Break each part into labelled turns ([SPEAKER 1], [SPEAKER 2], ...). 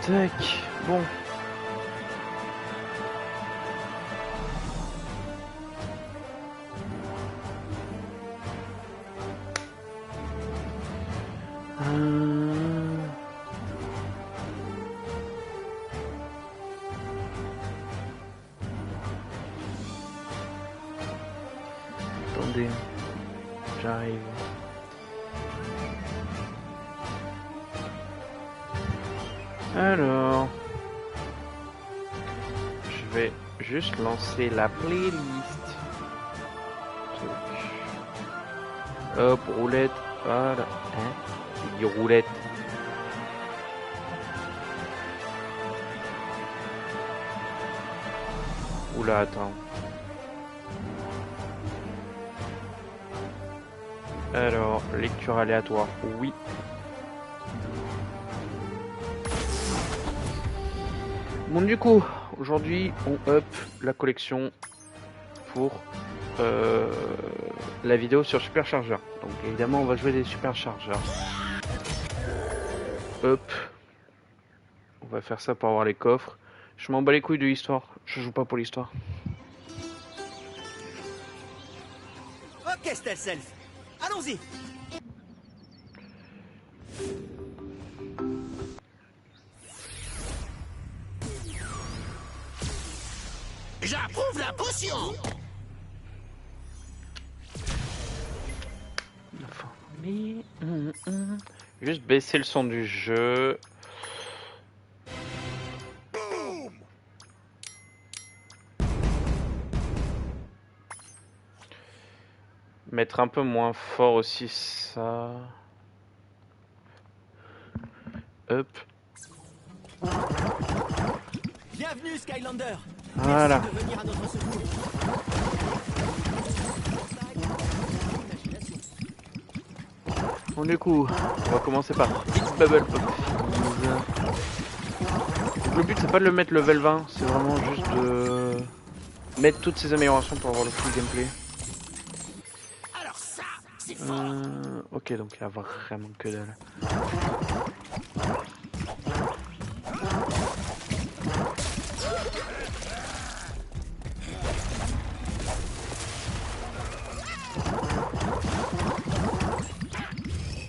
[SPEAKER 1] Tac, bon. Attendez, j'arrive. Alors, je vais juste lancer la playlist. Hop, roulette, voilà. Hein? Il dit roulette. Oula, attends. Alors, lecture aléatoire, oui. Bon, du coup, aujourd'hui, on up la collection pour la vidéo sur superchargeur. Donc, évidemment, on va jouer des superchargeurs. Hop. On va faire ça pour avoir les coffres. Je m'en bats les couilles de l'histoire. Je joue pas pour l'histoire.
[SPEAKER 2] Ok, Stealth Self. Allons-y.
[SPEAKER 3] J'approuve la potion.
[SPEAKER 1] Juste baisser le son du jeu. Mettre un peu moins fort aussi ça. Hop.
[SPEAKER 2] Bienvenue, Skylander.
[SPEAKER 1] Voilà.
[SPEAKER 2] Merci de venir à notre secours.
[SPEAKER 1] Bon, du coup, on va commencer par X Bubble Pop. Donc, le but c'est pas de le mettre level 20, c'est vraiment juste de mettre toutes ces améliorations pour avoir le full gameplay.
[SPEAKER 3] Alors ça, c'est fort.
[SPEAKER 1] Ok, donc il y a vraiment que dalle.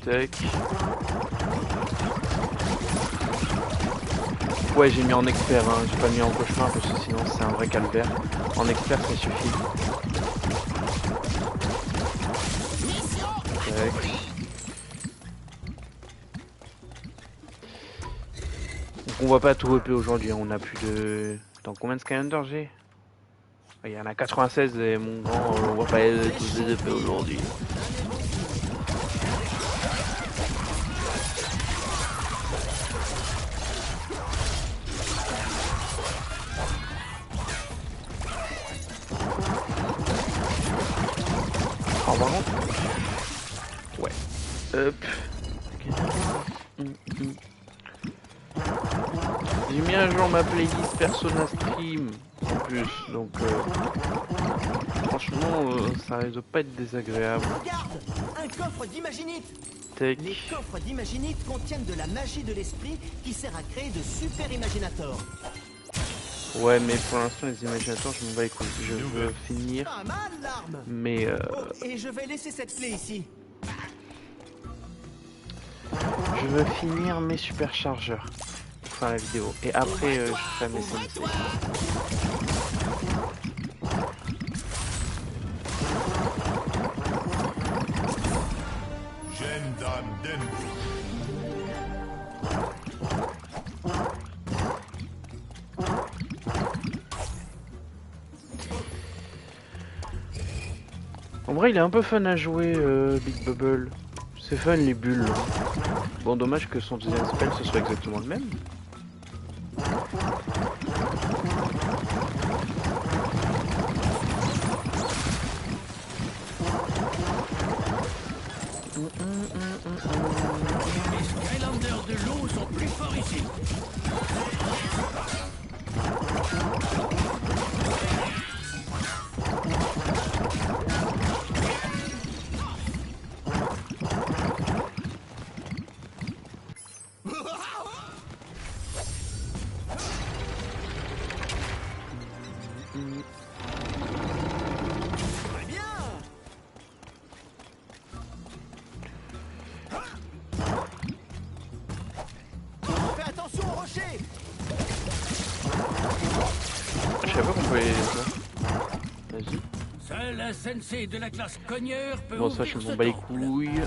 [SPEAKER 1] Tac. Ouais, j'ai mis en expert, hein. J'ai pas mis en cauchemar parce que sinon c'est un vrai calvaire. En expert ça suffit. Tac. Donc on va pas tout upper aujourd'hui, on a plus de... Attends, combien de Skylander j'ai? Il y en a 96 et mon grand, on va pas tous les upper aujourd'hui. Oh, vraiment? Ouais. Hop. J'ai mis à jour ma playlist Persona Stream en plus, donc franchement ça risque de pas être désagréable.
[SPEAKER 2] Regarde, un coffre d'Imaginite.
[SPEAKER 1] Tac.
[SPEAKER 2] Les coffres d'Imaginite contiennent de la magie de l'esprit qui sert à créer de super imaginators.
[SPEAKER 1] Ouais, mais pour l'instant les imaginateurs je m'en bats les couilles. Je veux finir.
[SPEAKER 2] Pas mal, l'arme.
[SPEAKER 1] Mais
[SPEAKER 2] Oh, et je vais laisser cette clé ici.
[SPEAKER 1] je veux finir mes superchargeurs pour faire la vidéo. Et après je ferai mes sensei. En vrai il est un peu fun à jouer Big Bubble. C'est fun les bulles. Bon, dommage que son deuxième spell ce soit exactement le même.
[SPEAKER 3] Les Skylanders de l'eau sont plus forts ici. Seul un sensei de la classe cogneur peut
[SPEAKER 1] Bon, ça,
[SPEAKER 3] ouvrir
[SPEAKER 1] je
[SPEAKER 3] ce
[SPEAKER 1] m'en bats les
[SPEAKER 3] temple.
[SPEAKER 1] couilles.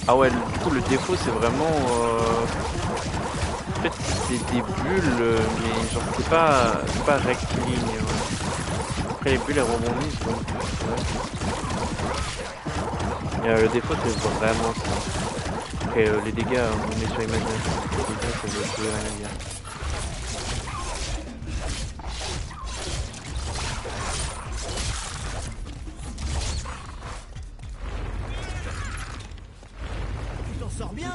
[SPEAKER 1] Ah ouais, du coup, le défaut, c'est vraiment... En fait, c'est des bulles, mais genre, c'est pas rectiligne. Ouais. Après, les bulles, elles rebondissent, donc... Ouais. Et, le défaut, c'est vraiment ça. Après, les dégâts, on est sur imagination. Les dégâts, ça veut plus rien dire.
[SPEAKER 2] Tu t'en sors bien.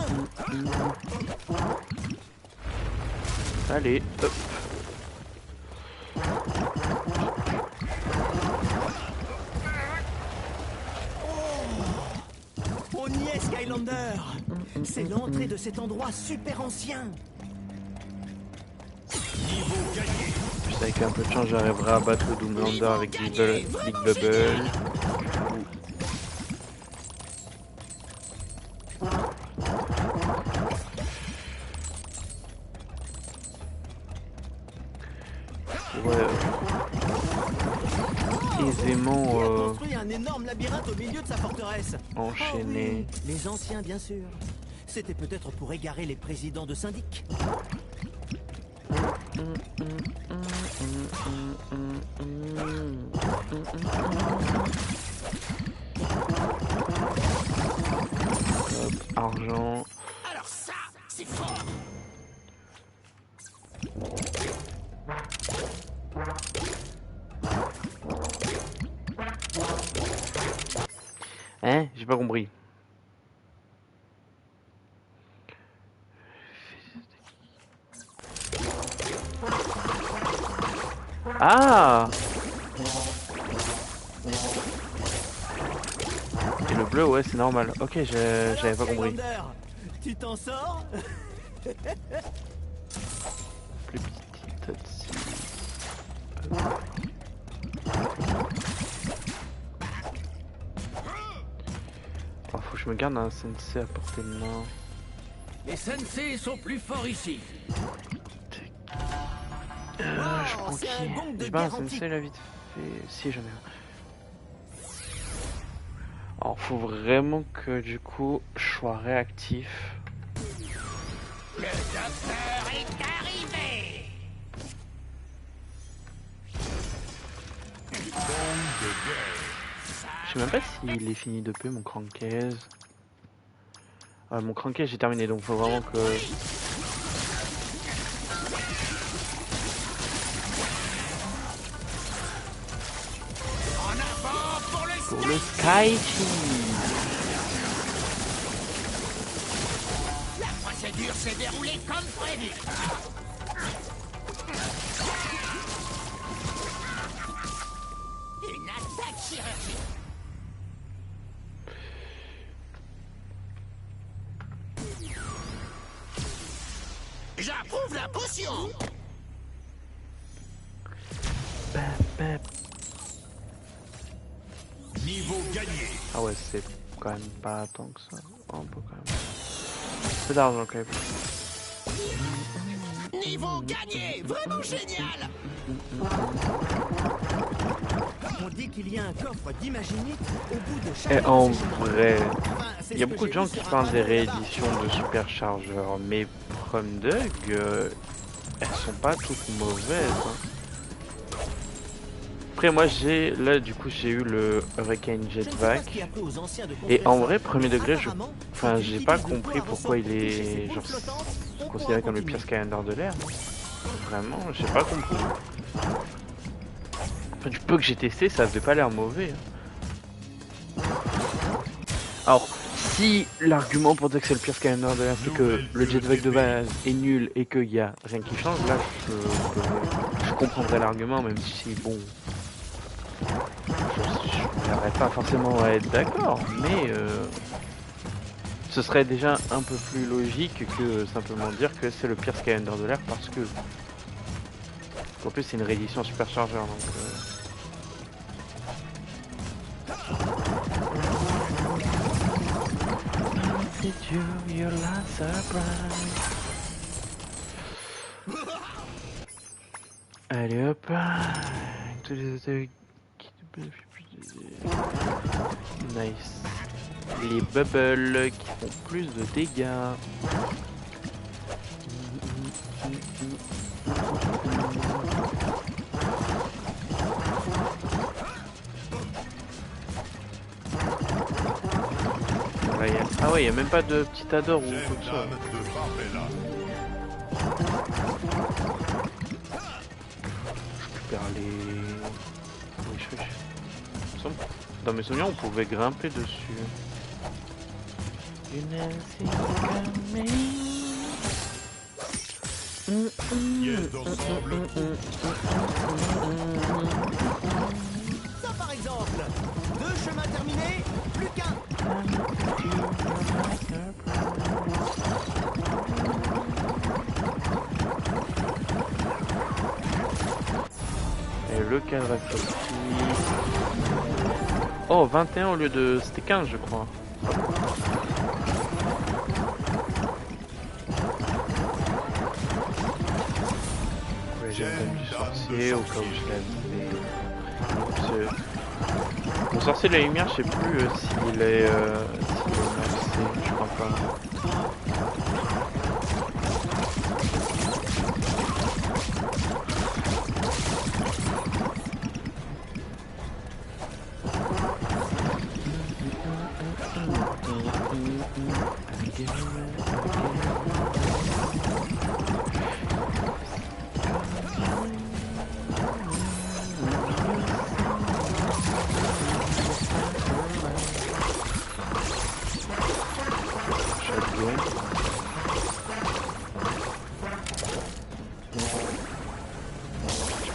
[SPEAKER 1] Allez, hop.
[SPEAKER 2] On y est, Skylander. C'est l'entrée de cet endroit super ancien.
[SPEAKER 1] Juste avec un peu de chance, j'arriverai à battre le Doomlander avec Big Bubble. Ouais. Aisément
[SPEAKER 2] Il a construit un énorme labyrinthe au milieu de sa forteresse.
[SPEAKER 1] enchaîner.
[SPEAKER 2] Oh oui, les anciens, bien sûr. C'était peut-être pour égarer les présidents de syndic.
[SPEAKER 1] Hop, argent.
[SPEAKER 3] Alors ça, c'est fort.
[SPEAKER 1] Hein? J'ai pas compris. Ah! Et le bleu, ouais, c'est normal. Ok, j'avais pas compris.
[SPEAKER 2] Skylander, tu t'en sors?
[SPEAKER 1] Plus petite tatsi. Oh, faut que je me garde un sensei à portée de main.
[SPEAKER 3] Les sensei sont plus forts ici.
[SPEAKER 1] Je prends
[SPEAKER 2] c'est
[SPEAKER 1] qui?
[SPEAKER 2] un gong de
[SPEAKER 1] J'ai pas un
[SPEAKER 2] guerre antique.
[SPEAKER 1] sensei là vite fait. Si, j'en ai un. Alors, faut vraiment que du coup je sois réactif.
[SPEAKER 3] Le docteur est arrivé.
[SPEAKER 1] Je sais même pas s'il est fini de peu mon crankaise. Ouais, mon crankaise j'ai terminé donc faut vraiment que.
[SPEAKER 3] En avant pour le
[SPEAKER 1] Pour le Sky
[SPEAKER 3] La procédure s'est déroulée comme prévu. Une attaque chirurgicale. J'approuve la potion.
[SPEAKER 4] Niveau gagné.
[SPEAKER 1] Ah ouais, c'est quand même pas tant que ça. Oh, un peu quand même. C'est d'argent quand même.
[SPEAKER 3] Niveau gagné. Vraiment génial.
[SPEAKER 2] On dit qu'il y a un coffre d'imaginite au bout de chaque...
[SPEAKER 1] Et en
[SPEAKER 2] de ces chemins.
[SPEAKER 1] vrai,
[SPEAKER 2] Enfin, c'est
[SPEAKER 1] il y a
[SPEAKER 2] ce que
[SPEAKER 1] beaucoup de
[SPEAKER 2] j'ai
[SPEAKER 1] gens
[SPEAKER 2] vu
[SPEAKER 1] qui
[SPEAKER 2] sur un
[SPEAKER 1] parlent des
[SPEAKER 2] panneau là-bas.
[SPEAKER 1] rééditions de superchargeurs, mais Prumdug, elles sont pas toutes mauvaises. Hein. Après moi j'ai, là du coup j'ai eu le Hurricane
[SPEAKER 2] Je ne sais pas ce
[SPEAKER 1] Jetpack.
[SPEAKER 2] qui a pris aux anciens de
[SPEAKER 1] Et
[SPEAKER 2] construire
[SPEAKER 1] en
[SPEAKER 2] ça,
[SPEAKER 1] vrai, premier
[SPEAKER 2] mais
[SPEAKER 1] degré,
[SPEAKER 2] apparemment,
[SPEAKER 1] enfin,
[SPEAKER 2] si tu
[SPEAKER 1] j'ai pas
[SPEAKER 2] utilises le
[SPEAKER 1] compris
[SPEAKER 2] poids
[SPEAKER 1] pourquoi il
[SPEAKER 2] ressorti chez
[SPEAKER 1] est
[SPEAKER 2] ces
[SPEAKER 1] genre
[SPEAKER 2] boules flottantes, on pourra
[SPEAKER 1] considéré comme le
[SPEAKER 2] continuer.
[SPEAKER 1] pire Skylander de l'air. Vraiment, j'ai pas compris. Enfin, du peu que j'ai testé, ça avait pas l'air mauvais. Hein. Alors, si l'argument pour dire que c'est le pire Skylander de l'air, c'est que le jetpack de base est nul et qu'il y a rien qui change, là, je comprendrais l'argument, même si bon. Je n'arrête pas forcément à être d'accord, mais ce serait déjà un peu plus logique que simplement dire que c'est le pire Skylander de l'air parce que en plus c'est une réédition superchargeur donc Did you your last surprise? Allez hop. Tous les attaques qui nice. Les bubbles qui font plus de dégâts. Ah ouais, il n'y a même pas de petit adore ou quoi que ce soit. Je récupère les... Oui, dans mes souvenirs, on pouvait grimper dessus.
[SPEAKER 2] Ça par exemple. 2 chemins terminés, plus qu'un.
[SPEAKER 1] Et le cadre sorti. Oh, 21 au lieu de... C'était 15 je crois. Ouais, j'ai le thème du sorcier au cas où je l'avais. Mon sorcier de la lumière, je sais plus s'il est maxé, je crois pas.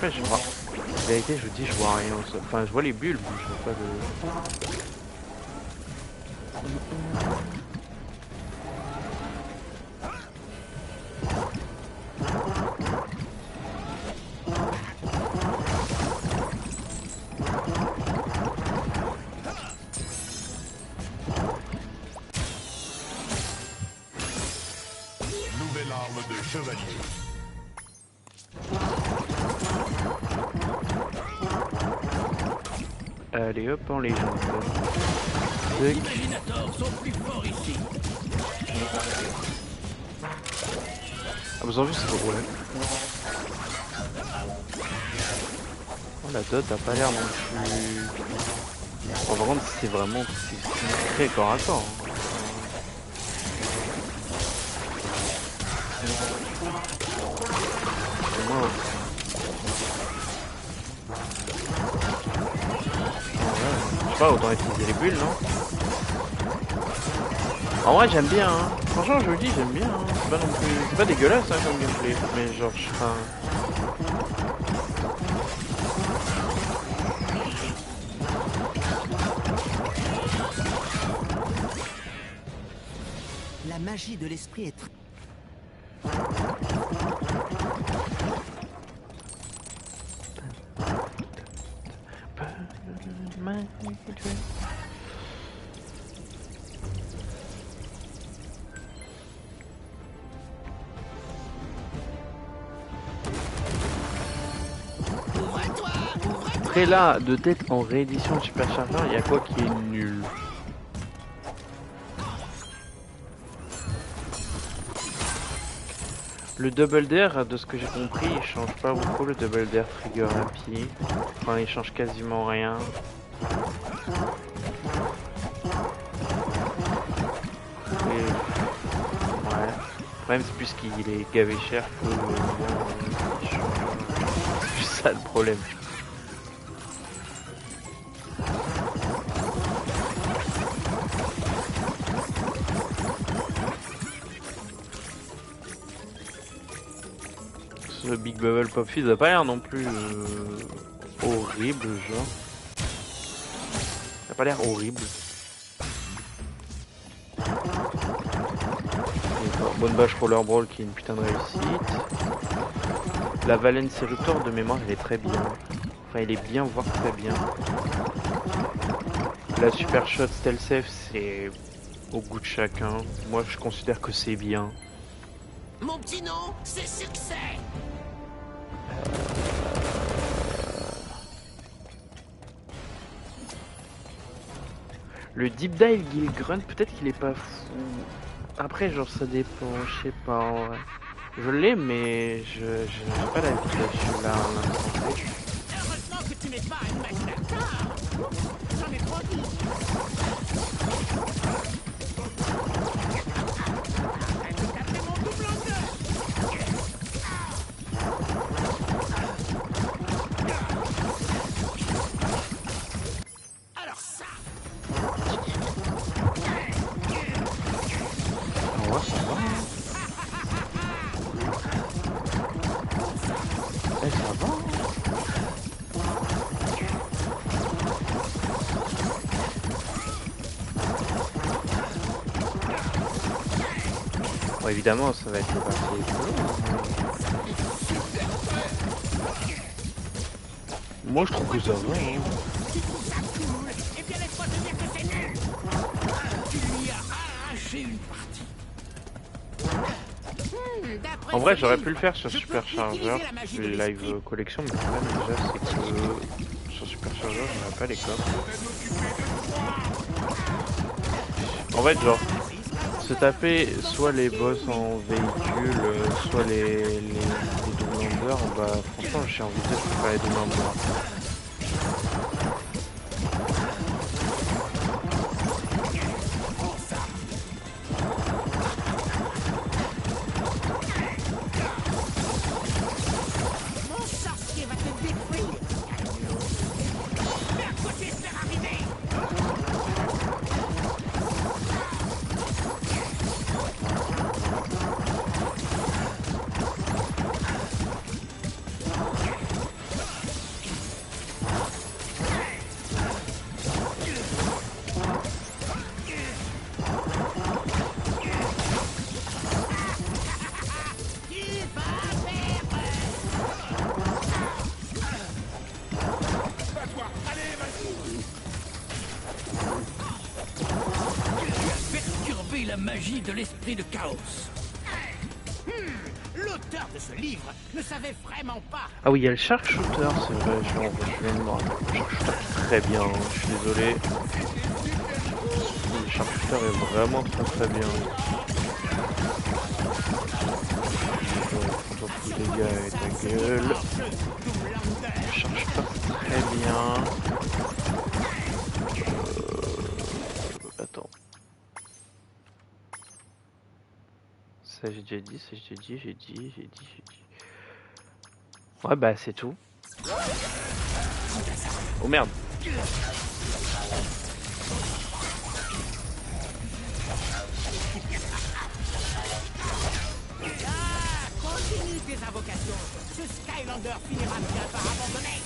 [SPEAKER 1] Je vois. En réalité, je dis je vois rien. Enfin, je vois les bulles, mais je vois pas de.
[SPEAKER 4] Nouvelle arme de chevalier.
[SPEAKER 1] Allez hop en légende.
[SPEAKER 3] Les imaginateurs sont plus forts ici.
[SPEAKER 1] Ah, vous avez vu, c'est drôle. Oh, la dot a pas l'air non plus. Oh, par contre, c'est vraiment très corps à corps. Wow. Je sais pas, autant utiliser les bulles, non? En vrai, j'aime bien, hein. Franchement, je vous le dis, j'aime bien, hein. C'est pas non plus... C'est pas dégueulasse, hein, comme gameplay. Mais genre, je serais...
[SPEAKER 2] La magie de l'esprit est très... Après là, de tête en réédition de Supercharger, il y a quoi qui est nul? Le double dare, de ce que j'ai compris, il change pas beaucoup le double dare trigger rapide. Enfin, il change quasiment rien. Et... ouais. Même c'est plus qu'il est gavé cher que... c'est ça le problème. Le Big Bubble Pop Fizz a pas l'air non plus horrible, genre. Ça a pas l'air horrible. Bonne bâche Roller Brawl qui est une putain de réussite. La Valence Eruptor de mémoire, elle est très bien. Enfin, elle est bien, voire très bien. La Super Shot Stealth Safe, c'est
[SPEAKER 1] au goût de chacun. Moi, je considère que c'est bien.
[SPEAKER 3] Mon petit nom, c'est succès.
[SPEAKER 1] Le Deep Dive Gil Grunt, peut-être qu'il est pas fou. Après, genre, ça dépend, je sais pas. En vrai. Je l'ai, mais je n'ai pas d'avis dessus là en l'instant T.
[SPEAKER 3] Heureusement que tu n'es pas une machine à tard. J'en ai trop dit. Arrête de taper mon double en deux. Alors ça.
[SPEAKER 1] Ah ouais, ça va. Eh, ça va. Bon, évidemment, ça va être le parti écolo. Moi, je trouve que ça va. Hein.
[SPEAKER 3] Tu trouves ça cool? Eh bien, laisse-moi te dire que c'est nul. Tu lui as arraché une partie.
[SPEAKER 1] En vrai, j'aurais pu le faire sur Supercharger, le live collection, mais le problème déjà, c'est que sur Supercharger, j'aurais pas les coffres. En fait, genre, se taper soit les boss en véhicule, soit les double-landers, bah franchement, j'ai envie de dire que je préfère les double-landers.
[SPEAKER 3] Mon sorcier va te détruire. Mais à quoi tu espères arriver? Tu vas perdre. Perturber la magie de l'esprit de chaos. L'auteur de ce livre ne savait vraiment pas.
[SPEAKER 1] Ah oui, il y a le Sharpshooter, c'est vrai, je viens de me rappeler. Le Sharpshooter est très bien, hein, je suis désolé. Le Sharpshooter est vraiment très bien. On fout des gars avec ta gueule. Le Sharpshooter c'est très bien. Attends. Ça j'ai déjà dit, ça j'ai dit. Ouais bah c'est tout. Oh merde.
[SPEAKER 3] Continue tes invocations. Ce Skylander finira bien par abandonner.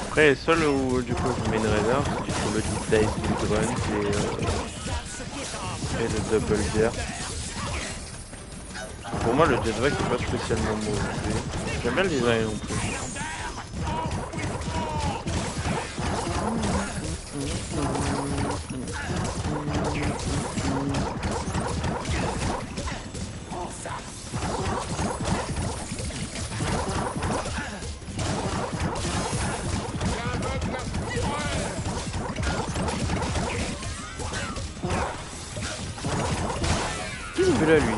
[SPEAKER 1] Après, seul où du coup je mets une réserve, c'est du coup le Deep Dive du Grunt et le Double Dare. Pour moi, le Jetpack n'est pas spécialement mauvais. J'aime bien le design non plus. Qu'est-ce qu'il fait là, lui?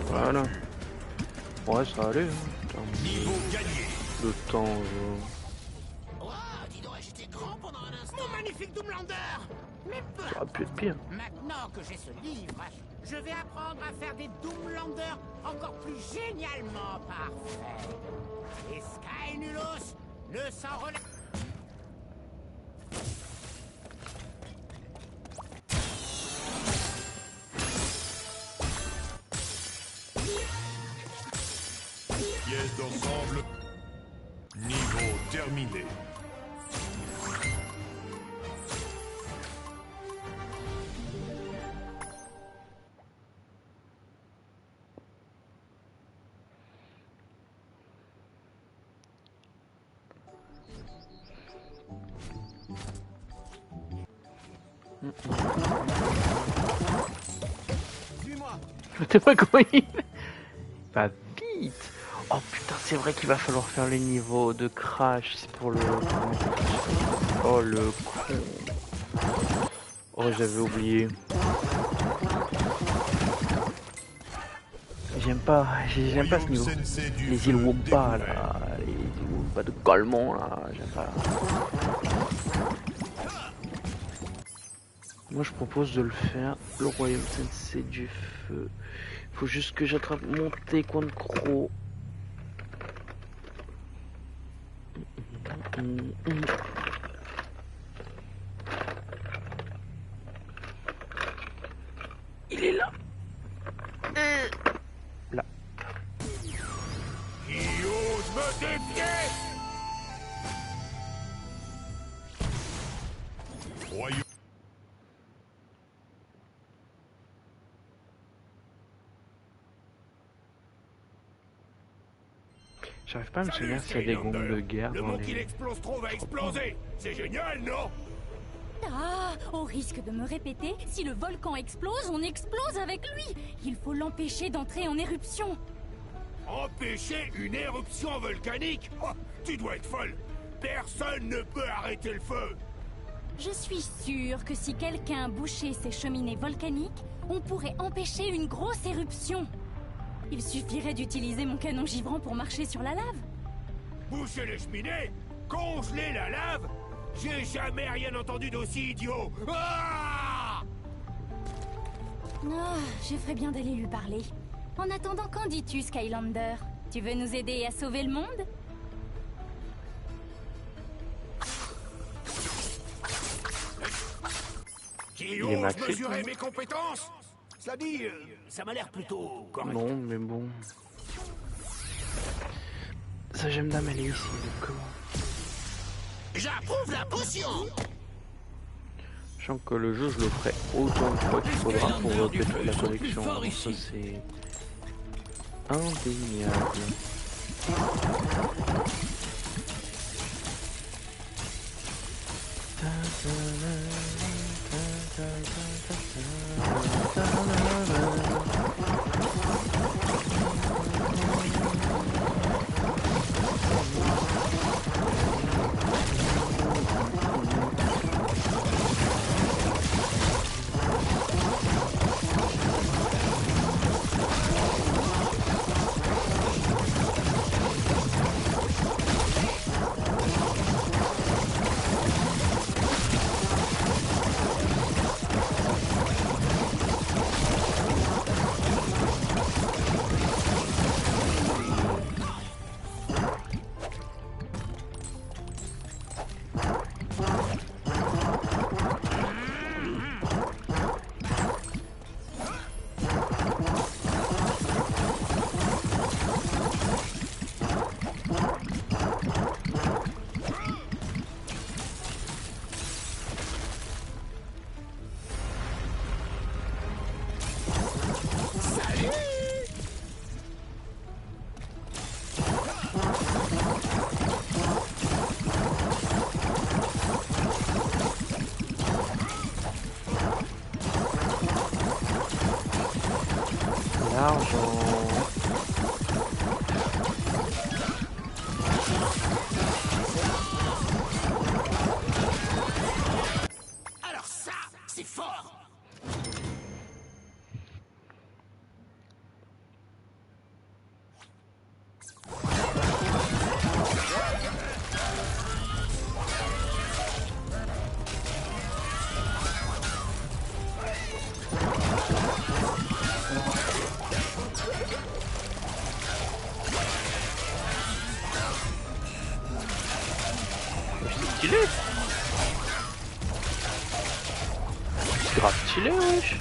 [SPEAKER 1] Voilà. Ouais, ça allait. Hein.
[SPEAKER 4] Niveau gagné.
[SPEAKER 1] Le temps.
[SPEAKER 3] Oh, dis donc, j'étais grand pendant un instant. Mon magnifique Doomlander. Mais peu
[SPEAKER 1] Ça aurait pu être pire.
[SPEAKER 3] Maintenant que j'ai ce livre, je vais apprendre à faire des Doomlanders encore plus génialement parfaits. Et Skynulos ne s'en relève.
[SPEAKER 4] d'ensemble. Niveau terminé.
[SPEAKER 1] T'es pas comment il va vite. Oh putain, c'est vrai qu'il va falloir faire les niveaux de crash, c'est pour le... Oh le con. Oh j'avais oublié. J'aime pas ce niveau. Les îles Wumpa là, les îles Wumpa de Golemont là, j'aime pas. Moi je propose de le faire, le royaume sensei du feu. Faut juste que j'attrape mon Tekwonkro. Il est là. Là.
[SPEAKER 4] Qui ose me défier? Royaume.
[SPEAKER 1] J'arrive pas à me souvenir s'il y a des bombes de guerre
[SPEAKER 4] Le
[SPEAKER 1] dans
[SPEAKER 4] mot qu'il
[SPEAKER 1] les...
[SPEAKER 4] explose trop va exploser. C'est génial, non?
[SPEAKER 5] Ah, au risque de me répéter, si le volcan explose, on explose avec lui. Il faut l'empêcher d'entrer en éruption.
[SPEAKER 4] Empêcher une éruption volcanique? Oh, tu dois être folle. Personne ne peut arrêter le feu.
[SPEAKER 5] Je suis sûre que si quelqu'un bouchait ces cheminées volcaniques, on pourrait empêcher une grosse éruption. Il suffirait d'utiliser mon canon givrant pour marcher sur la lave.
[SPEAKER 4] Boucher les cheminées? Congeler la lave? J'ai jamais rien entendu d'aussi idiot. Ah!
[SPEAKER 5] Ah, je ferais bien d'aller lui parler. En attendant, qu'en dis-tu, Skylander? Tu veux nous aider à sauver le monde?
[SPEAKER 4] Qui
[SPEAKER 1] est
[SPEAKER 4] ose
[SPEAKER 1] maxé.
[SPEAKER 4] mesurer mes compétences? Ça dit, ça m'a l'air plutôt correct.
[SPEAKER 1] Non mais bon. Ça j'aime dame elle est ici, donc comment?
[SPEAKER 3] J'approuve la potion.
[SPEAKER 1] Je sens que le jeu je le ferai autant de fois qu'il faudra pour répéter toute la collection. Ça c'est indéniable.
[SPEAKER 3] Alors ça, c'est fort.
[SPEAKER 1] Stylé. C'est grave stylé wesh.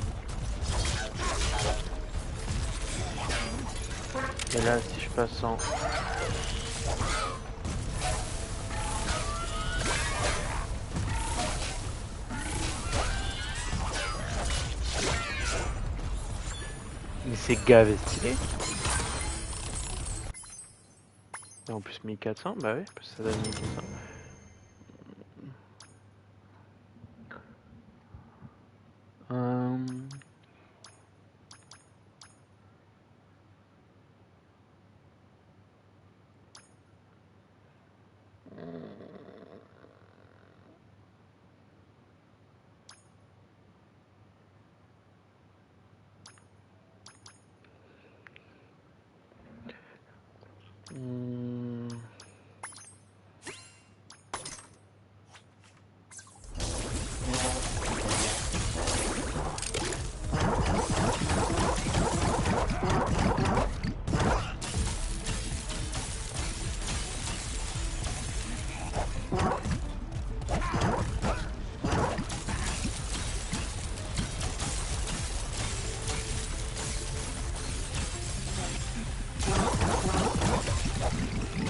[SPEAKER 1] Et là, si je passe en... Mais c'est gavé stylé. Et en plus 1400, bah oui, parce que ça donne 1400.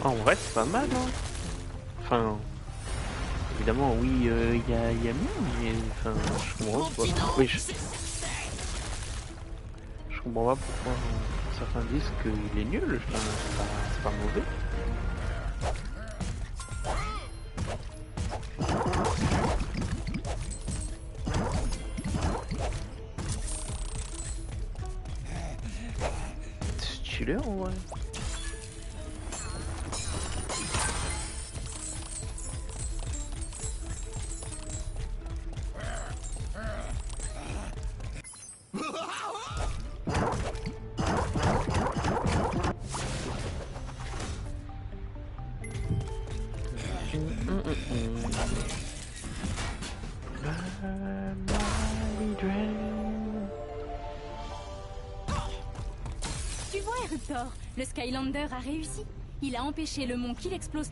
[SPEAKER 1] En vrai, c'est pas mal, hein. Enfin, évidemment, oui, il y a mieux, mais enfin, je comprends pas. Oui, je comprends pas pourquoi certains disent qu'il est nul. Enfin, c'est pas mauvais. C'est stylé en vrai.
[SPEAKER 5] Tu vois, Eruptor, le Skylander a réussi. Il a empêché le mont qu'il explose.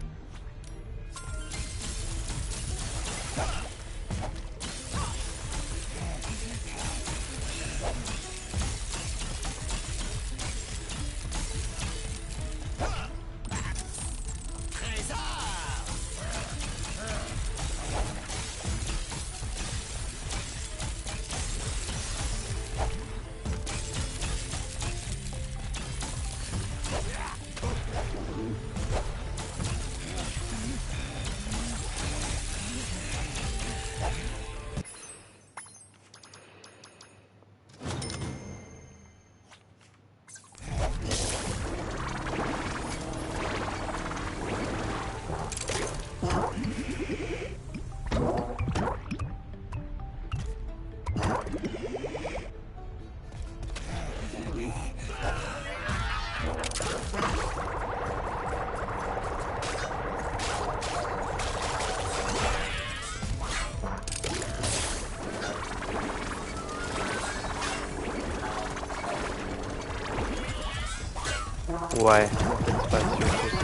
[SPEAKER 1] Ouais, c'est pas si autre chose.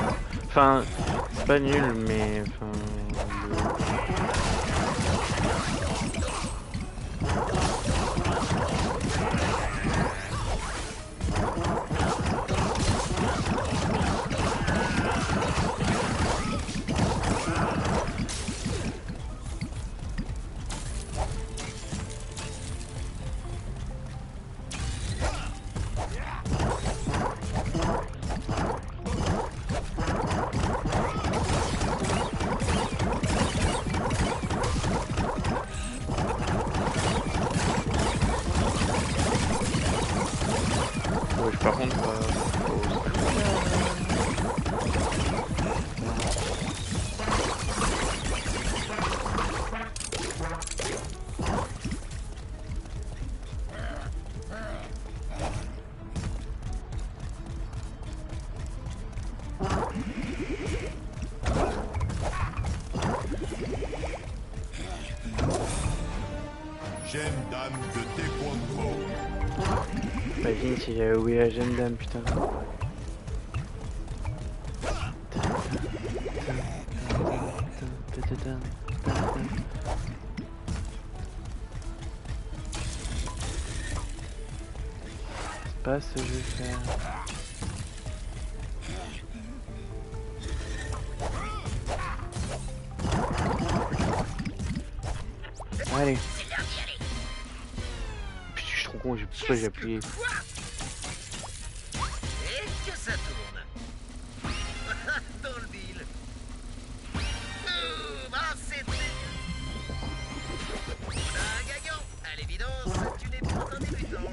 [SPEAKER 1] Enfin, c'est pas nul, mais enfin. Par contre,
[SPEAKER 4] Jeune dame de Taekwondo.
[SPEAKER 1] imagine si j'avais oublié la jeune dame, putain. C'est pas ce que je vais faire. Allez. Putain, je suis trop con, pourquoi j'ai appuyé.
[SPEAKER 6] Et que ça tourne. Dans le deal. Ah, c'était... Un gagnant. À l'évidence, tu n'es pas un débutant.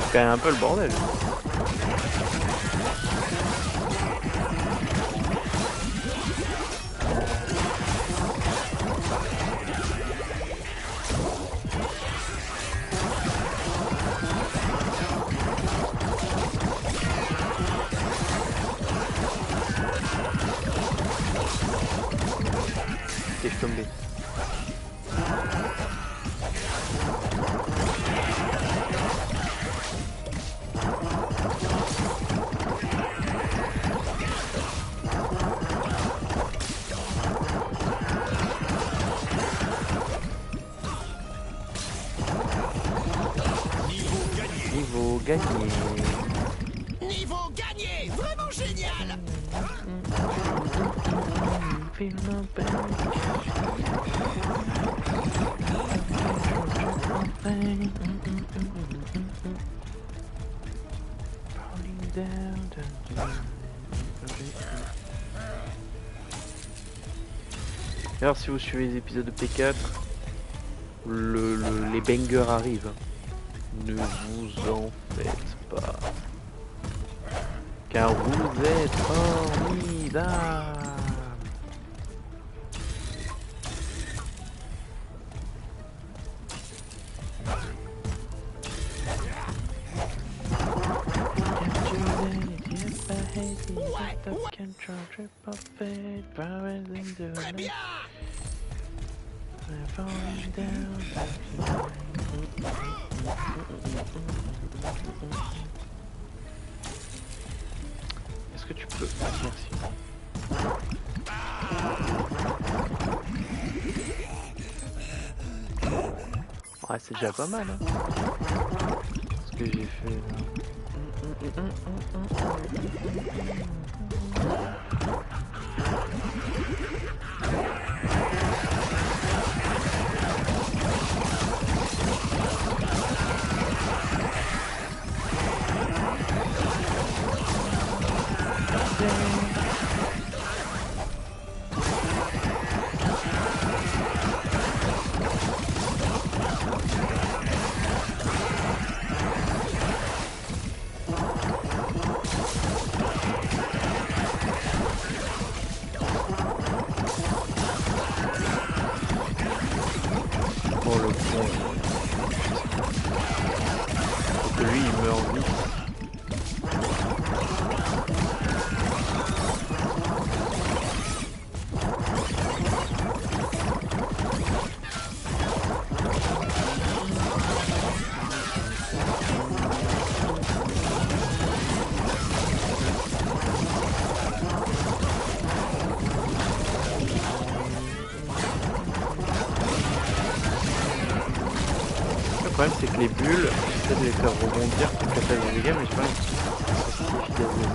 [SPEAKER 1] C'est quand même un peu le bordel. Et je tombé. Niveau gagné.
[SPEAKER 3] Niveau gagné! Vraiment génial!
[SPEAKER 1] Alors si vous suivez les épisodes de P4, les bangers arrivent. Ne vous en faites pas. Car vous êtes formidables.
[SPEAKER 3] Très bien!
[SPEAKER 1] Est-ce que tu peux... Merci. Ouais, c'est déjà pas mal, hein. Ce que j'ai fait là. Oh le con. Faut que lui il meurt vite. Le problème c'est que les bulles, j'essaie de les faire rebondir pour casser les dégâts, mais je sais pas si c'est efficace de ça.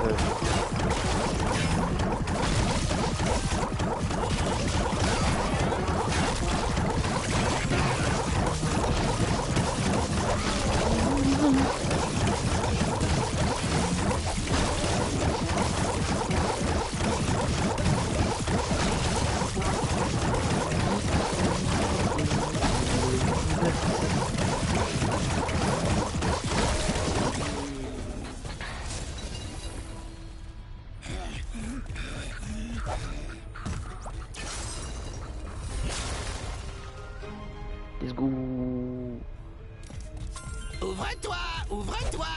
[SPEAKER 1] Let's go.
[SPEAKER 3] Ouvre-toi! Ouvre-toi!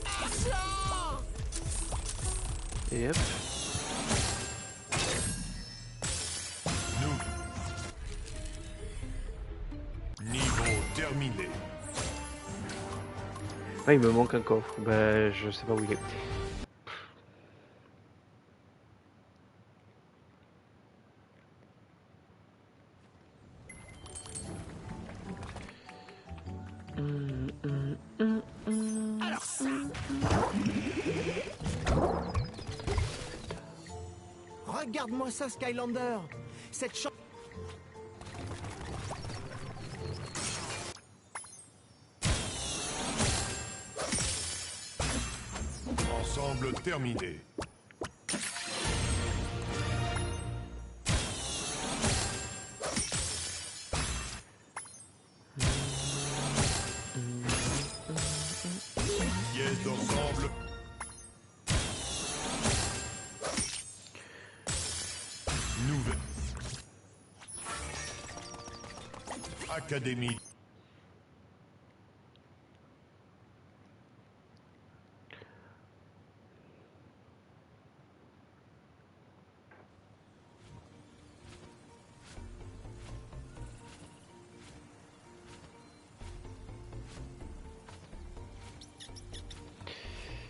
[SPEAKER 3] Argent!
[SPEAKER 1] Et hop.
[SPEAKER 4] Niveau terminé.
[SPEAKER 1] Ah, il me manque un coffre. Bah, je sais pas où il est.
[SPEAKER 3] Alors ça. Regarde-moi ça, Skylander. Cette chambre.
[SPEAKER 4] Ensemble terminé. Pièces d'ensemble. Nouvelle. Académie.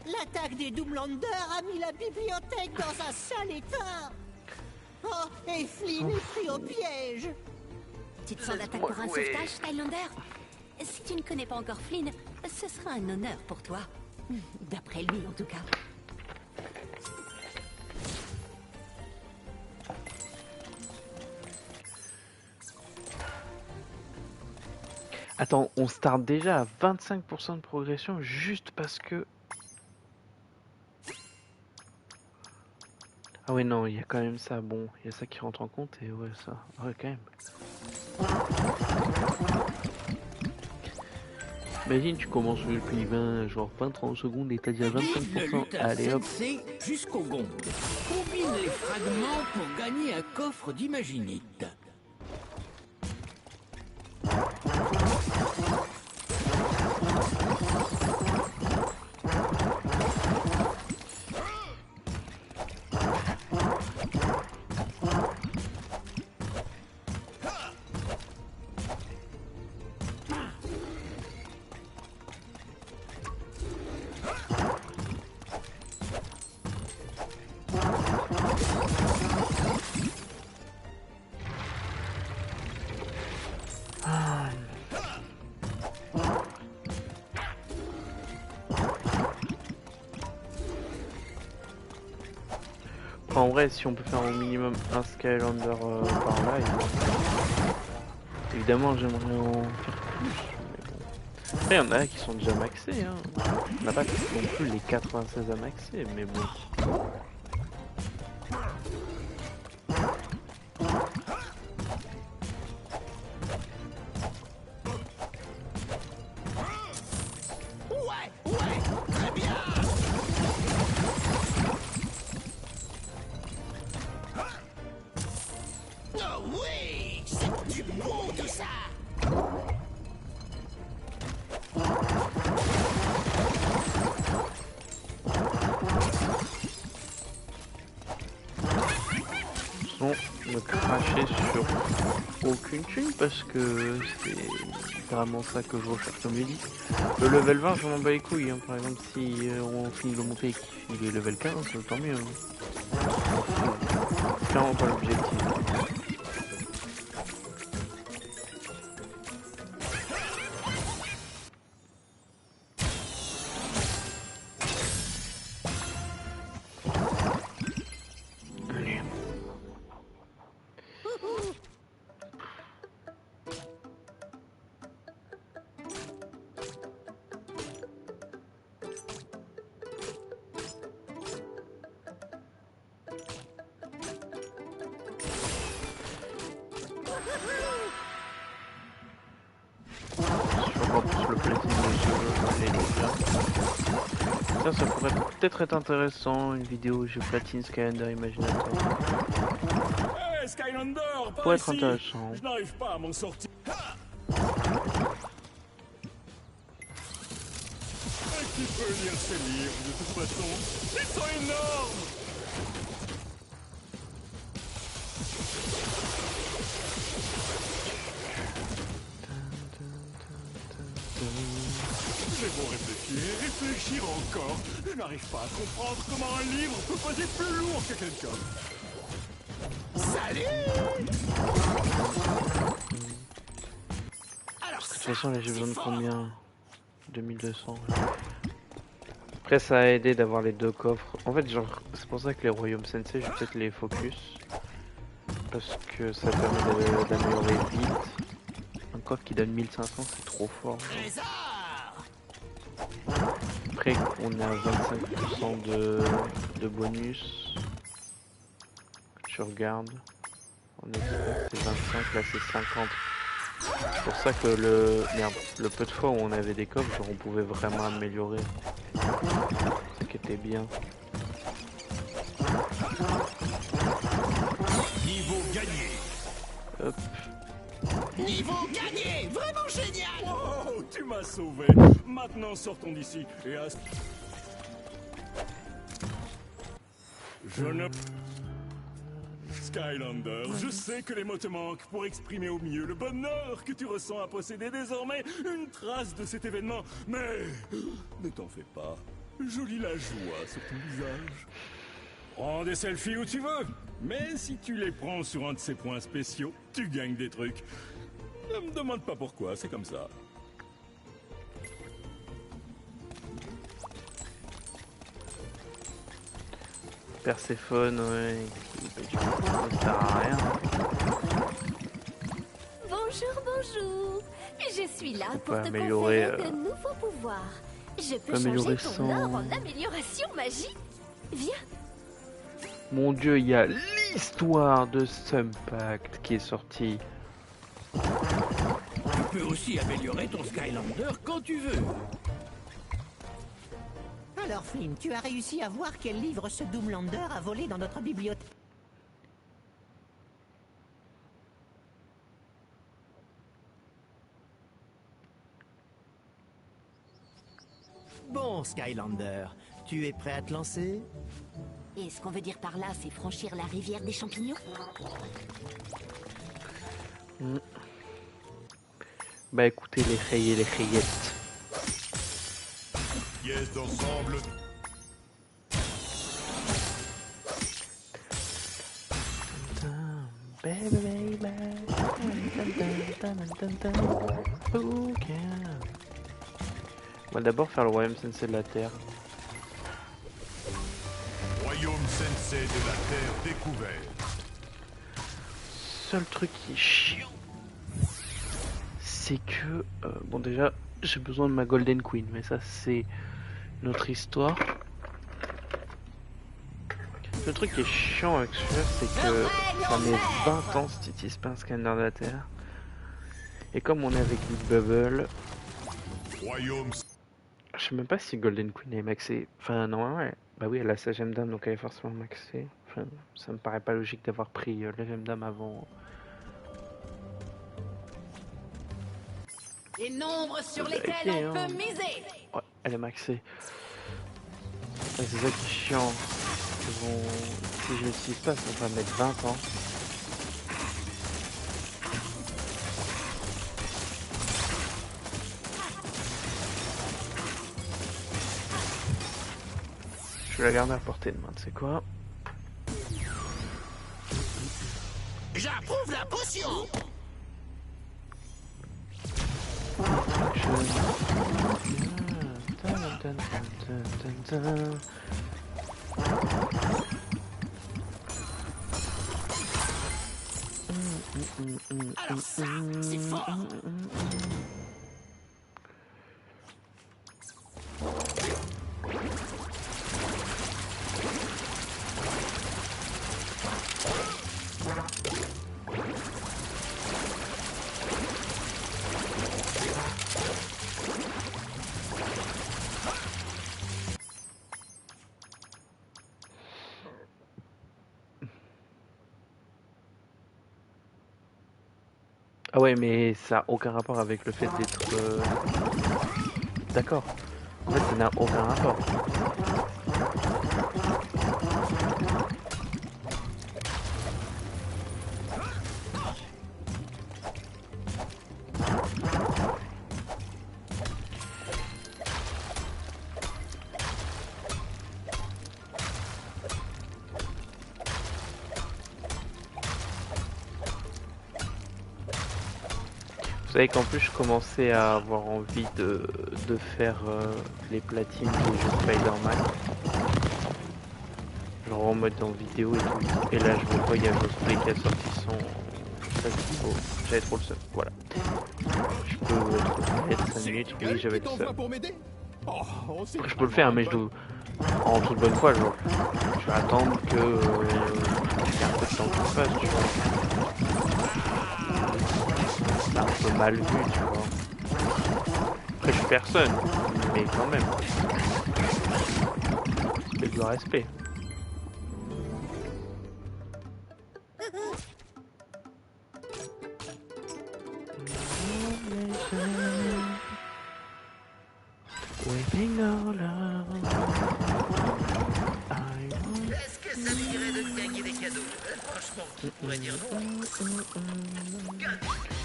[SPEAKER 3] L'attaque des Doomlanders a mis la bibliothèque dans un sale état. Oh, et Flynn est pris au piège.
[SPEAKER 5] Tu te sens d'attaque pour un sauvetage, Skylander? Si tu ne connais pas encore Flynn, ce sera un honneur pour toi. D'après lui, en tout cas.
[SPEAKER 1] Attends, on start déjà à 25% de progression juste parce que... Ah ouais non, il y a quand même ça, bon, il y a ça qui rentre en compte et ouais ça, ouais quand même. Imagine tu commences le depuis 20-30 secondes et t'as déjà 25%, allez hop.
[SPEAKER 3] Jusqu'au gong. Combine les fragments pour gagner un coffre d'imaginite.
[SPEAKER 1] En vrai, si on peut faire au minimum un Skylander par là, évidemment j'aimerais en faire plus. Mais bon. Après, il y en a qui sont déjà maxés. Hein. On n'a pas non plus les 96 à maxer, mais bon. Me cracher sur aucune thune parce que c'est vraiment ça que je recherche comme dit. Le level 20 je m'en bats les couilles hein. Par exemple si on finit de le monter et qu'il est level 15 tant mieux hein. C'est clairement pas l'objectif. Ça pourrait peut-être être intéressant, une vidéo où je platine Skylander Imaginator.
[SPEAKER 7] Hey, Skylander,
[SPEAKER 1] pourrait être intéressant.
[SPEAKER 7] Je n'arrive pas à m'en sortir. Qui peut lire ces livres de toute façon? Ils sont énormes! J'ai beau réfléchir encore, je n'arrive pas à comprendre comment un livre peut peser plus lourd que quelqu'un.
[SPEAKER 3] Salut!
[SPEAKER 1] De toute façon là j'ai besoin de combien? 2200. Après, ça a aidé d'avoir les deux coffres. En fait, genre, c'est pour ça que les royaumes sensei, je vais peut-être les focus. Parce que ça permet d'améliorer vite. Un coffre qui donne 1500, c'est trop fort. Après, on a 25% de bonus. Tu regardes. On est c'est 25, là c'est 50. C'est pour ça que le peu de fois où on avait des coffres, genre on pouvait vraiment améliorer. C'est ça qui était bien.
[SPEAKER 7] Niveau gagné.
[SPEAKER 1] Hop.
[SPEAKER 3] Niveau gagné! Vraiment génial!
[SPEAKER 7] Oh, tu m'as sauvé. Maintenant, sortons d'ici. Et à... Je ne... Skylander, je sais que les mots te manquent pour exprimer au mieux le bonheur que tu ressens à posséder désormais une trace de cet événement. Mais ne t'en fais pas. Je lis la joie sur ton visage. Prends des selfies où tu veux. Mais si tu les prends sur un de ces points spéciaux, tu gagnes des trucs. Ne me demande pas pourquoi, c'est comme ça.
[SPEAKER 1] Perséphone, ouais, du coup, ça sert à rien.
[SPEAKER 5] Bonjour, bonjour. Je suis là
[SPEAKER 1] On
[SPEAKER 5] pour
[SPEAKER 1] peut
[SPEAKER 5] te
[SPEAKER 1] améliorer,
[SPEAKER 5] conférer de nouveaux pouvoirs. Je peux
[SPEAKER 1] améliorer
[SPEAKER 5] changer ton
[SPEAKER 1] son-
[SPEAKER 5] or en amélioration magique. Viens.
[SPEAKER 1] Mon dieu, il y a l'histoire de Sumpact qui est sortie.
[SPEAKER 3] Tu peux aussi améliorer ton Skylander quand tu veux.
[SPEAKER 8] Alors Flynn, tu as réussi à voir quel livre ce Doomlander a volé dans notre bibliothèque? Bon, Skylander, tu es prêt à te lancer?
[SPEAKER 5] Et ce qu'on veut dire par là, c'est franchir la rivière des champignons?
[SPEAKER 1] Bah écoutez les rayés et les rayettes.
[SPEAKER 4] Pièces d'ensemble.
[SPEAKER 1] On va d'abord faire le royaume sensei de la terre.
[SPEAKER 4] Royaume sensei de la Terre découvert.
[SPEAKER 1] Seul truc qui est chiant, c'est que bon déjà j'ai besoin de ma Golden Queen, mais ça c'est notre histoire. Le truc qui est chiant avec celui-là, c'est que ça met 20 ans si tu n'utilises pas un scanner de la Terre. Et comme on est avec Big Bubble,
[SPEAKER 4] Royaume.
[SPEAKER 1] je sais même pas si Golden Queen est maxée. Enfin non, ouais. Bah oui, elle a sa gemme d'âme, donc elle est forcément maxée. Enfin, ça me paraît pas logique d'avoir pris la gemme d'âme avant.
[SPEAKER 5] Les nombres sur
[SPEAKER 1] lesquels on peut
[SPEAKER 5] miser.
[SPEAKER 1] Ouais, elle est maxée. Ouais, c'est ça qui est chiant. Si je l'utilise pas, ça va mettre 20 ans. Je vais la garder à portée de main, tu sais quoi?
[SPEAKER 3] J'approuve la potion! Alors ça, c'est fort!
[SPEAKER 1] Ah ouais, mais ça n'a aucun rapport avec le fait d'être... D'accord. En fait, ça n'a aucun rapport. savez qu'en plus je commençais à avoir envie de faire les platines des jeux Spider-Man. Genre en mode en vidéo et tout. Et là je vois il y a Cosplay qui a sorti son niveau. J'avais trop le seum. Voilà. Je peux être 5 minutes, oui j'avais le seum. Je peux le faire mais je dois en toute bonne foi genre. Je vais attendre que il y a un peu de temps qui se passe, tu vois. C'est un peu mal vu, tu vois. Après, je suis personne, mais quand même. C'est du respect.
[SPEAKER 6] Est-ce que ça dirait de te gagner des cadeaux? Franchement, qui pourrait dire non?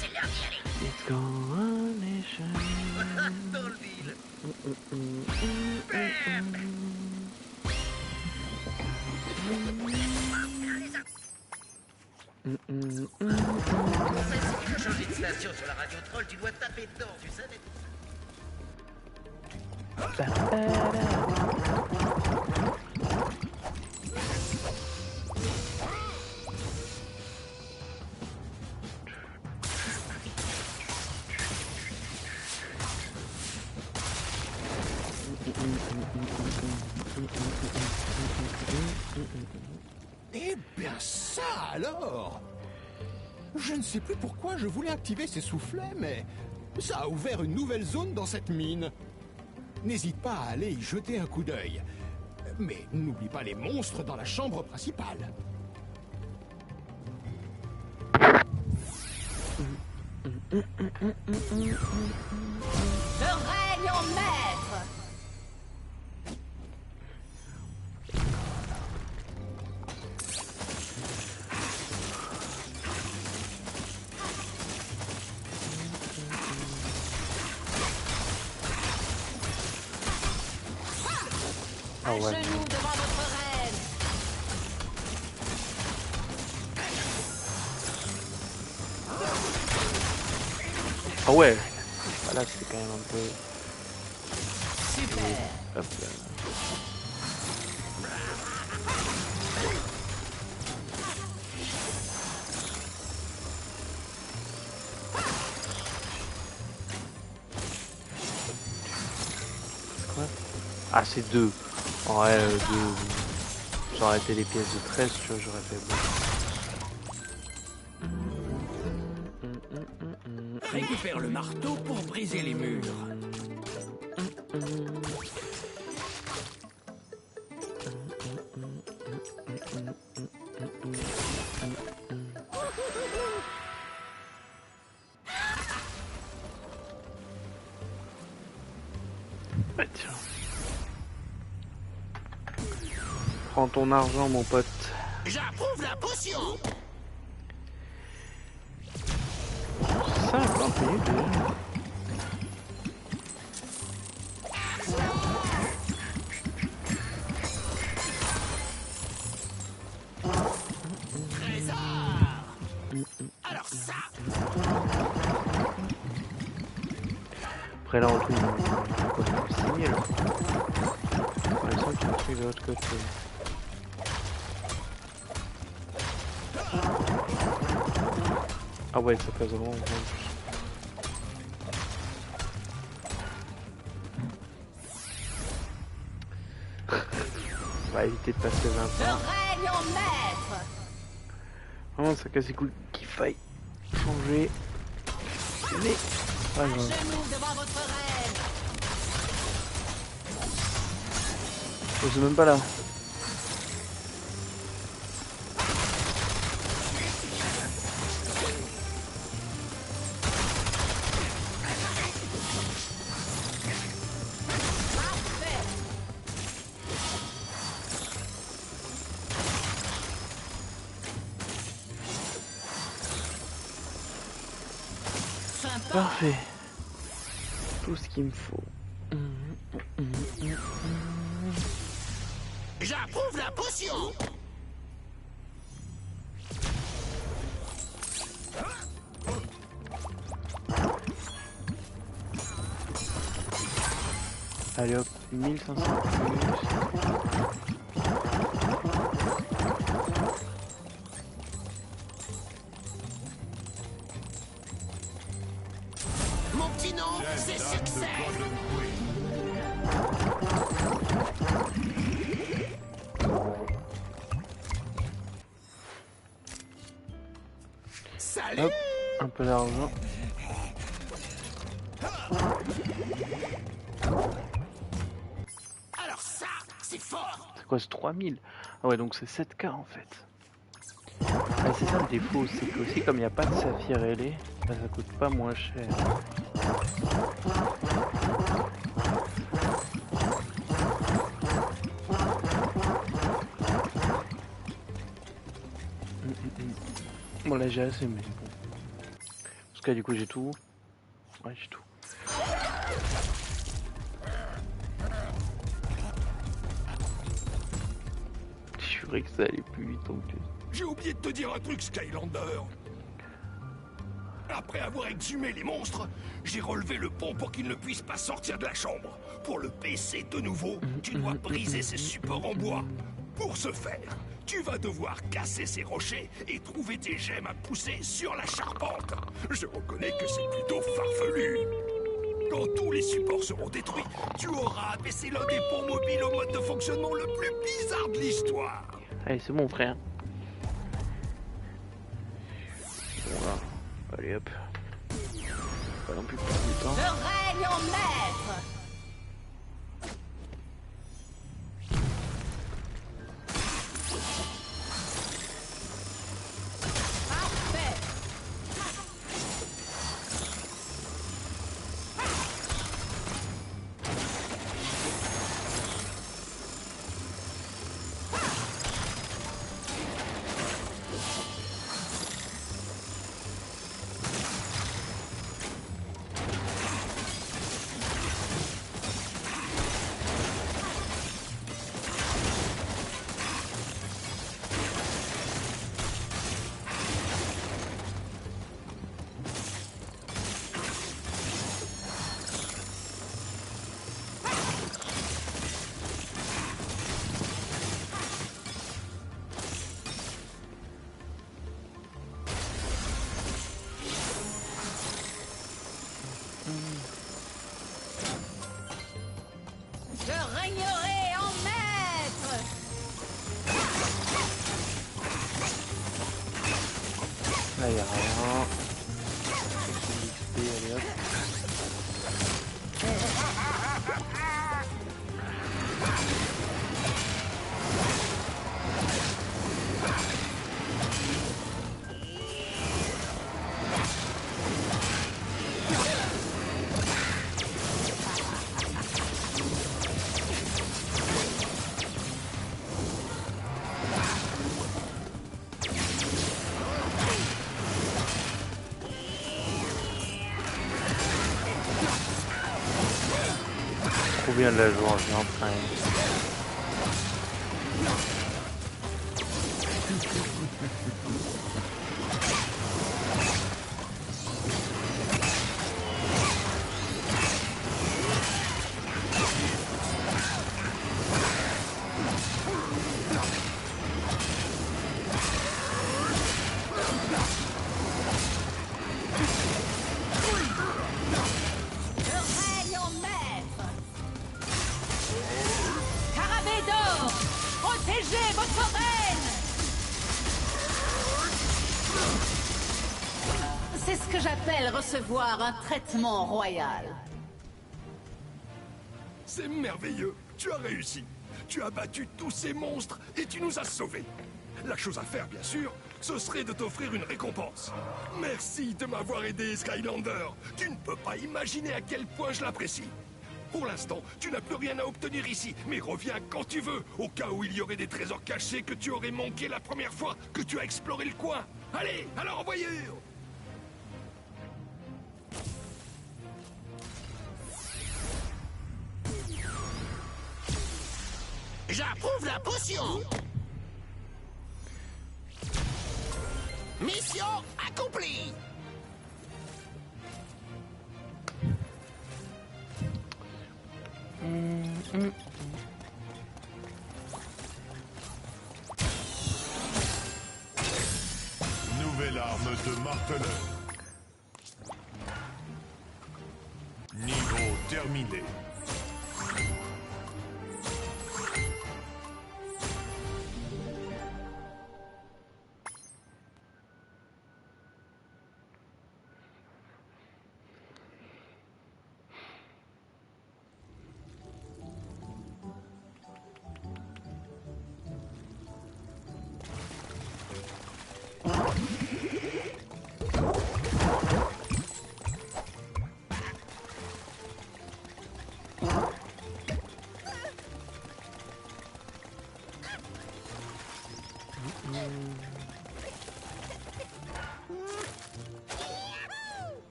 [SPEAKER 6] C'est l'heure d'y aller. Dans le deal. En fait, si tu veux changer de station sur la radio troll, tu dois taper dedans, tu savais?
[SPEAKER 9] Eh bien ça alors! Je ne sais plus pourquoi je voulais activer ces soufflets, mais ça a ouvert une nouvelle zone dans cette mine. N'hésite pas à aller y jeter un coup d'œil. Mais n'oublie pas les monstres dans la chambre principale.
[SPEAKER 5] Je règne en maître.
[SPEAKER 1] Ah ouais.
[SPEAKER 5] À genoux devant votre reine.
[SPEAKER 1] Ah ouais. Voilà, c'est quand même un peu.
[SPEAKER 5] Super.
[SPEAKER 1] Hop là. C'est quoi? Ah, c'est 2. Ouais, 2. J'aurais été les pièces de 13, tu vois, j'aurais fait bon.
[SPEAKER 3] Récupère le marteau pour briser les murs.
[SPEAKER 1] Bah tiens. Prends ton argent, mon pote.
[SPEAKER 3] J'approuve la potion.
[SPEAKER 1] 50 minutes déjà.
[SPEAKER 3] Alors ça.
[SPEAKER 1] Après là on trouve quoi, le signer là. Par exemple tu trouves de l'autre côté. Ah ouais ça passe vraiment en plus. On va éviter de passer 20
[SPEAKER 5] Je
[SPEAKER 1] ans.
[SPEAKER 5] règne en maître.
[SPEAKER 1] Vraiment ça casse les couilles qu'il faille changer. Mais pas
[SPEAKER 5] À
[SPEAKER 1] grave.
[SPEAKER 5] genoux devant votre reine.
[SPEAKER 1] Je suis même pas là. Parfait. Tout ce qu'il me faut.
[SPEAKER 3] J'approuve la potion.
[SPEAKER 1] Allez hop, 1500 plus.
[SPEAKER 3] Mon petit nom, c'est succès. Salut.
[SPEAKER 1] Hop, un peu d'argent.
[SPEAKER 3] Alors ça, c'est fort.
[SPEAKER 1] C'est quoi ce 3000? Ah ouais, donc c'est 7K en fait. Ah, c'est ça le défaut, c'est que aussi comme il n'y a pas de saphir ailé, bah, ça coûte pas moins cher. Bon là j'ai assez mais bon. Parce que du coup j'ai tout. Ouais j'ai tout. Je jurais que ça allait plus vite en plus.
[SPEAKER 4] J'ai oublié de te dire un truc, Skylander. Après avoir exhumé les monstres, j'ai relevé le pont pour qu'ils ne puissent pas sortir de la chambre. Pour le baisser de nouveau, tu dois briser ses supports en bois. Pour ce faire, tu vas devoir casser ces rochers et trouver des gemmes à pousser sur la charpente. Je reconnais que c'est plutôt farfelu. Quand tous les supports seront détruits, tu auras abaissé l'un des ponts mobiles au mode de fonctionnement le plus bizarre de l'histoire.
[SPEAKER 1] Allez c'est mon frère. Voilà. Allez hop. Pas non plus perdre du temps.
[SPEAKER 5] Je règne en maître. Parfait. Je régnerai en maître.
[SPEAKER 1] Là y'a rien. XP, allez hop. Trop bien de la jouer en train.
[SPEAKER 5] Je règne en maître. Carabédor, protégez votre reine. C'est ce que j'appelle recevoir un traitement royal.
[SPEAKER 4] C'est merveilleux. Tu as réussi. Tu as battu tous ces monstres et tu nous as sauvés. La chose à faire, bien sûr, ce serait de t'offrir une récompense. Merci de m'avoir aidé, Skylander. Tu ne peux pas imaginer à quel point je l'apprécie. Pour l'instant, tu n'as plus rien à obtenir ici, mais reviens quand tu veux, au cas où il y aurait des trésors cachés que tu aurais manqué la première fois que tu as exploré le coin. Allez, à la revoyure!
[SPEAKER 3] J'approuve la potion. Mission accomplie.
[SPEAKER 10] partenaire. Niveau terminé.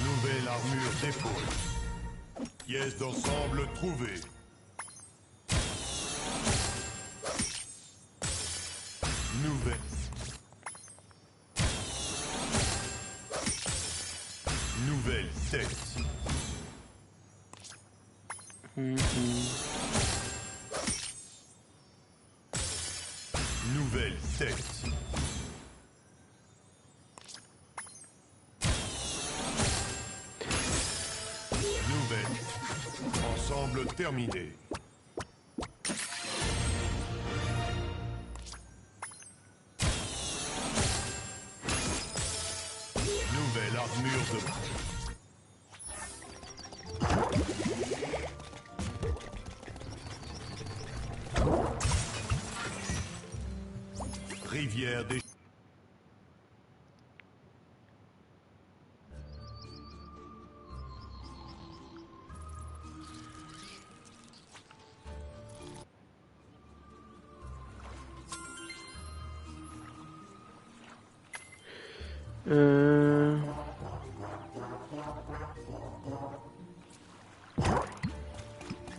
[SPEAKER 10] Nouvelle armure d'épaule. Pièce d'ensemble trouvée. Nouvelle. Nouvelle tête. Nouvelle tête. Nouvelle. Ensemble terminé. Nouvelle armure de... Rivière des...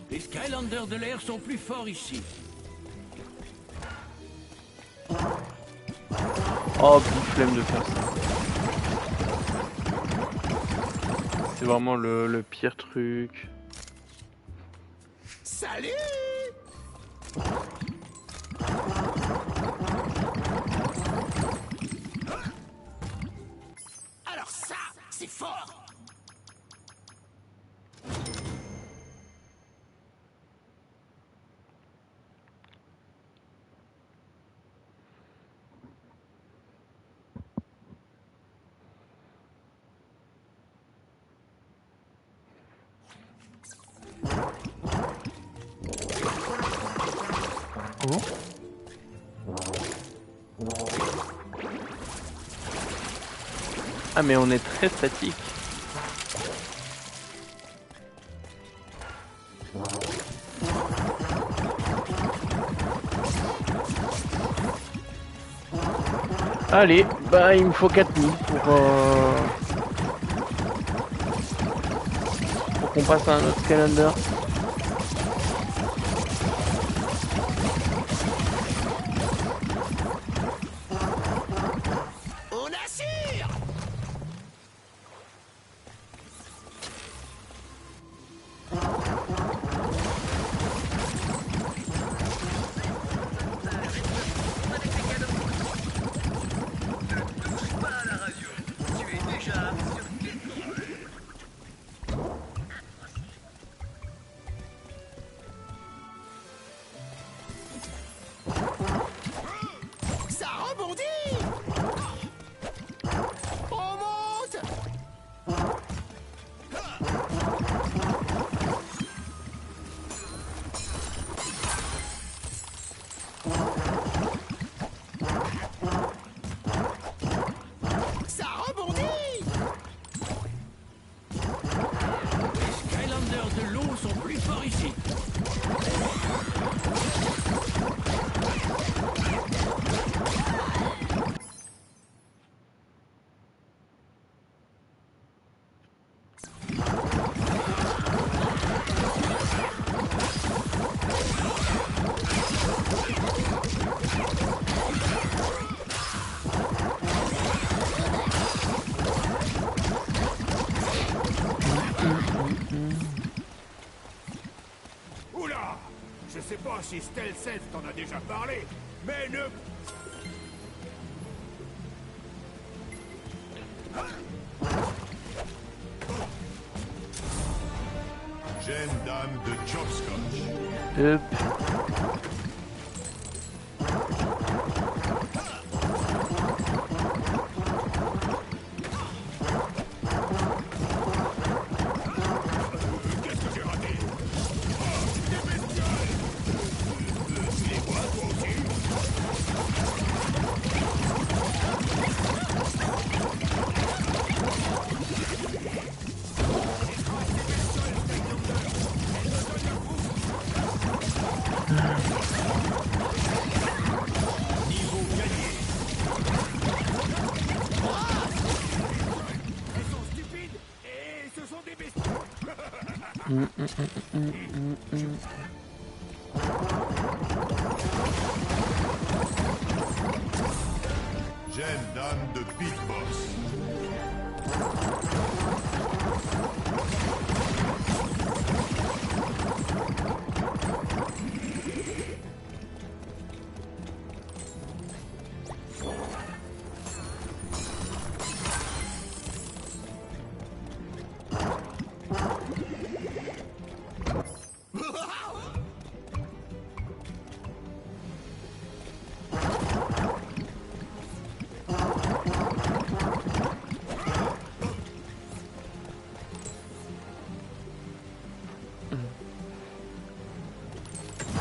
[SPEAKER 6] Les Skylanders de l'air sont plus forts ici.
[SPEAKER 1] Oh, plus flemme de faire ça. C'est vraiment le pire truc.
[SPEAKER 3] Salut! Alors ça, c'est fort!
[SPEAKER 1] Ah mais on est très statique. Allez, bah il me faut 4000 pour qu'on passe à un autre calendar.
[SPEAKER 3] On assure! ici.
[SPEAKER 4] Oula! Je sais pas si Stealth t'en a déjà parlé, mais ne...
[SPEAKER 10] Jeune dame de Chopscotch.
[SPEAKER 1] Hop.
[SPEAKER 4] Qu'est-ce que j'ai raté? Oh, des bestioles! Tu les vois, toi aussi? Niveau gagné. Elles sont stupides et ce sont des bestioles.
[SPEAKER 10] Jeune dame de Big Boss.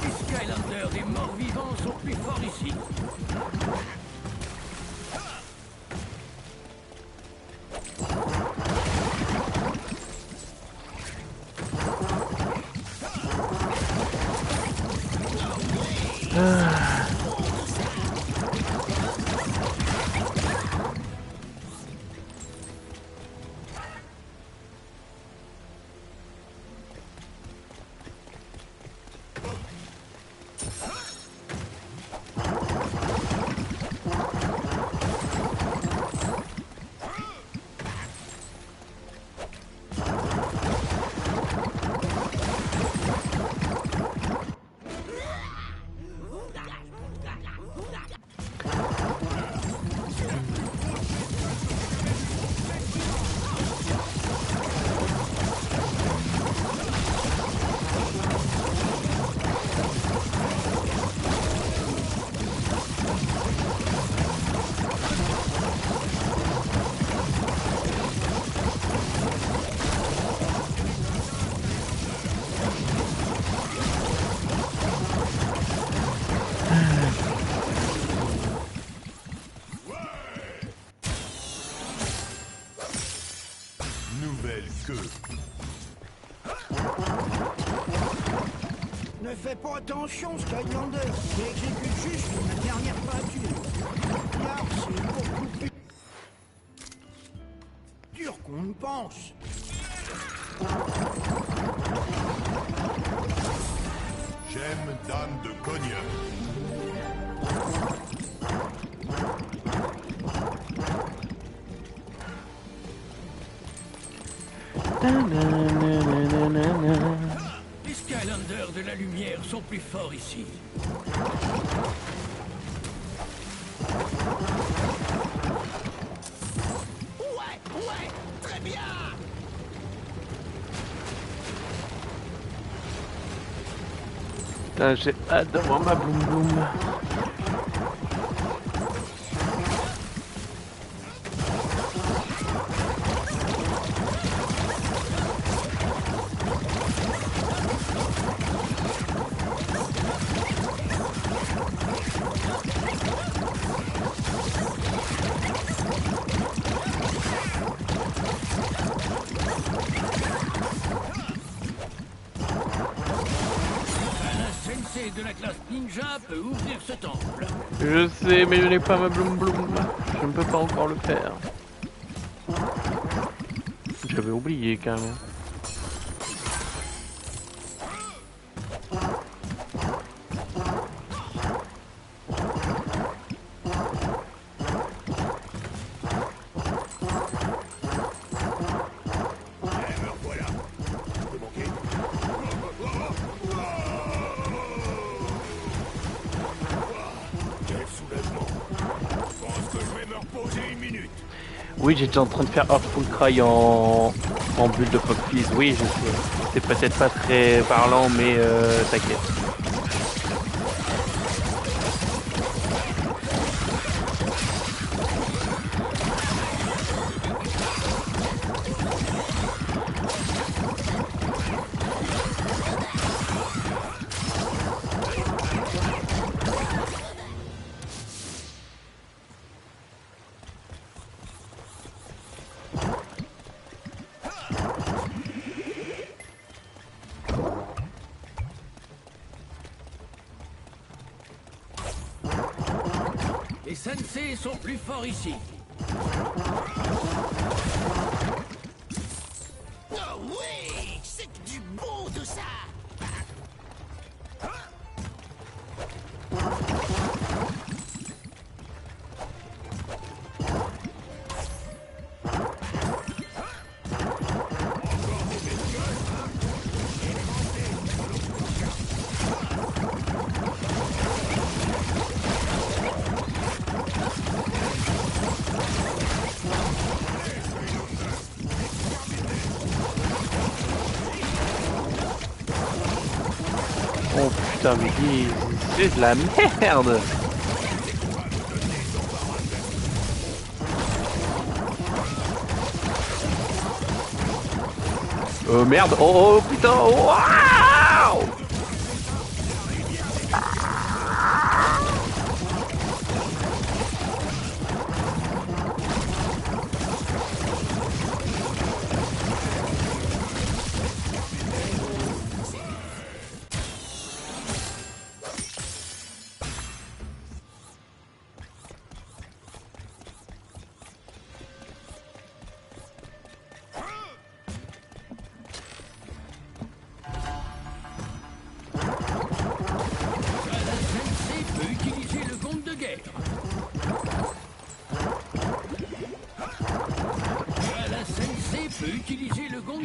[SPEAKER 3] Les Skylanders des morts vivants sont plus forts ici.
[SPEAKER 10] Nouvelle queue.
[SPEAKER 8] Ne fais pas attention, Skylander. Tu exécutes juste la dernière peinture. Là, c'est beaucoup plus dur qu'on ne pense.
[SPEAKER 10] J'aime dame de Cognac.
[SPEAKER 3] Les Skylanders de la lumière sont plus forts ici.
[SPEAKER 8] Ouais, très bien.
[SPEAKER 1] Putain, j'ai hâte d'avoir ma Bloom Bloom.
[SPEAKER 6] sensei de la classe ninja peut ouvrir ce temple.
[SPEAKER 1] Je sais, mais je n'ai pas ma bloum bloum. Je ne peux pas encore le faire. J'avais oublié quand même. Oui, j'étais en train de faire Heartful Cry en bulle de Pop Please. Oui, je sais. C'est peut-être pas très parlant, mais t'inquiète.
[SPEAKER 6] Les sensei sont plus forts ici.
[SPEAKER 3] Oh oui, c'est du bon tout ça.
[SPEAKER 1] Oh putain, mais c'est de la merde. Merde. Oh putain. Waouh.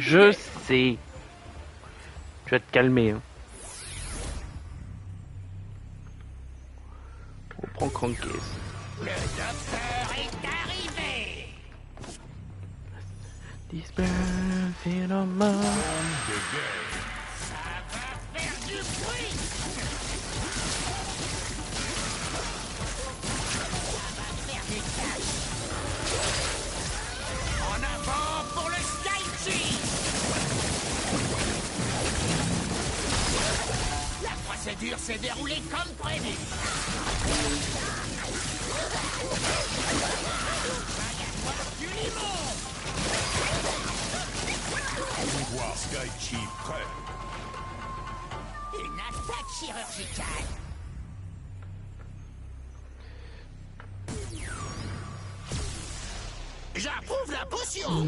[SPEAKER 1] Je sais. Tu vas te calmer. Hein. On prend Crankcase.
[SPEAKER 3] Le docteur est arrivé.
[SPEAKER 1] This burn feel on my...
[SPEAKER 3] Ça va faire du bruit. Ça va faire du cash. En avant pour le Sky Cheese. La procédure s'est déroulée comme prévu. Du limon.
[SPEAKER 10] Pouvoir Sky Chi prêt.
[SPEAKER 3] Une attaque chirurgicale. J'approuve la potion.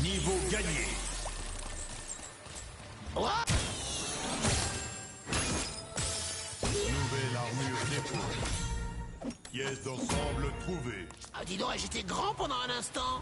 [SPEAKER 10] Niveau gagné. Nouvelle armure d'épaule. Pièce d'ensemble trouvée.
[SPEAKER 3] Ah, dis donc, j'étais grand pendant un instant.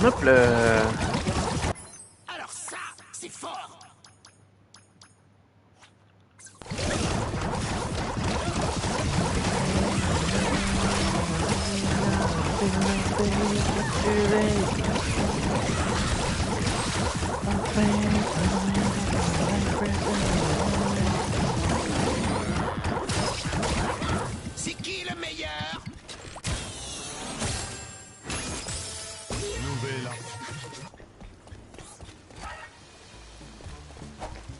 [SPEAKER 1] Hop là.
[SPEAKER 3] Alors ça, c'est fort.
[SPEAKER 6] C'est qui le meilleur?
[SPEAKER 10] Nouvelle.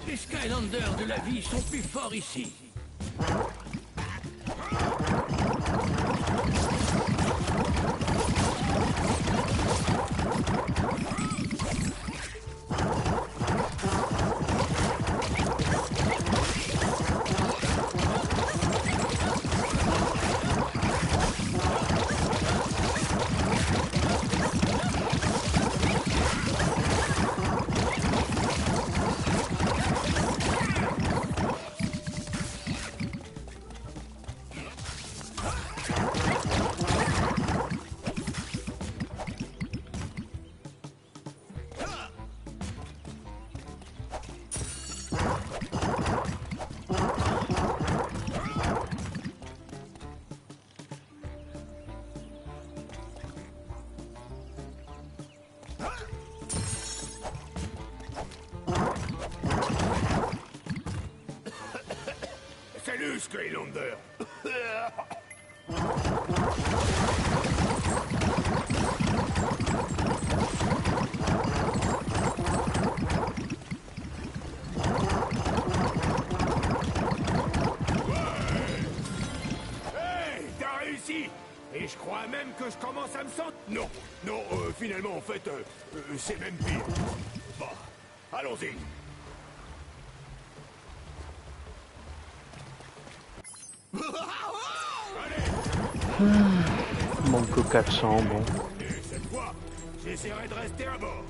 [SPEAKER 6] Les Skylanders de la vie sont plus forts ici.
[SPEAKER 4] Salut, Skylander. Hey, t'as réussi. Et je crois même que je commence à me sentir... Non, non, finalement, en fait, c'est même pire. Bon, allons-y.
[SPEAKER 1] Manque que 400, bon.
[SPEAKER 4] Et cette fois, j'essaierai de rester à bord.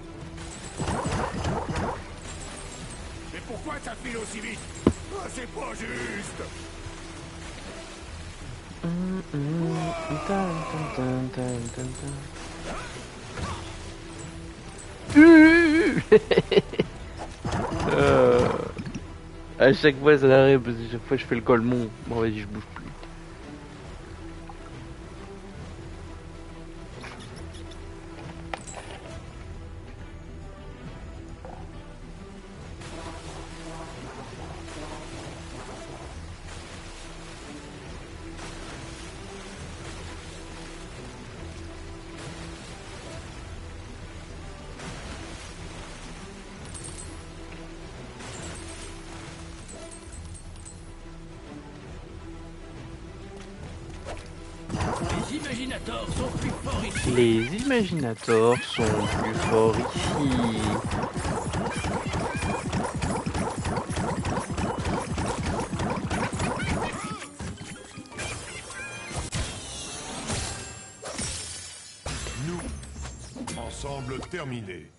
[SPEAKER 4] Mais pourquoi ça file aussi vite? Oh, c'est pas juste.
[SPEAKER 1] À chaque fois ça arrive parce que chaque fois je fais le colmon. Bon vas-y je bouge plus.
[SPEAKER 6] Les Imaginators sont plus forts ici.
[SPEAKER 1] Les Imaginators sont plus forts ici.
[SPEAKER 10] Nous. Ensemble terminé.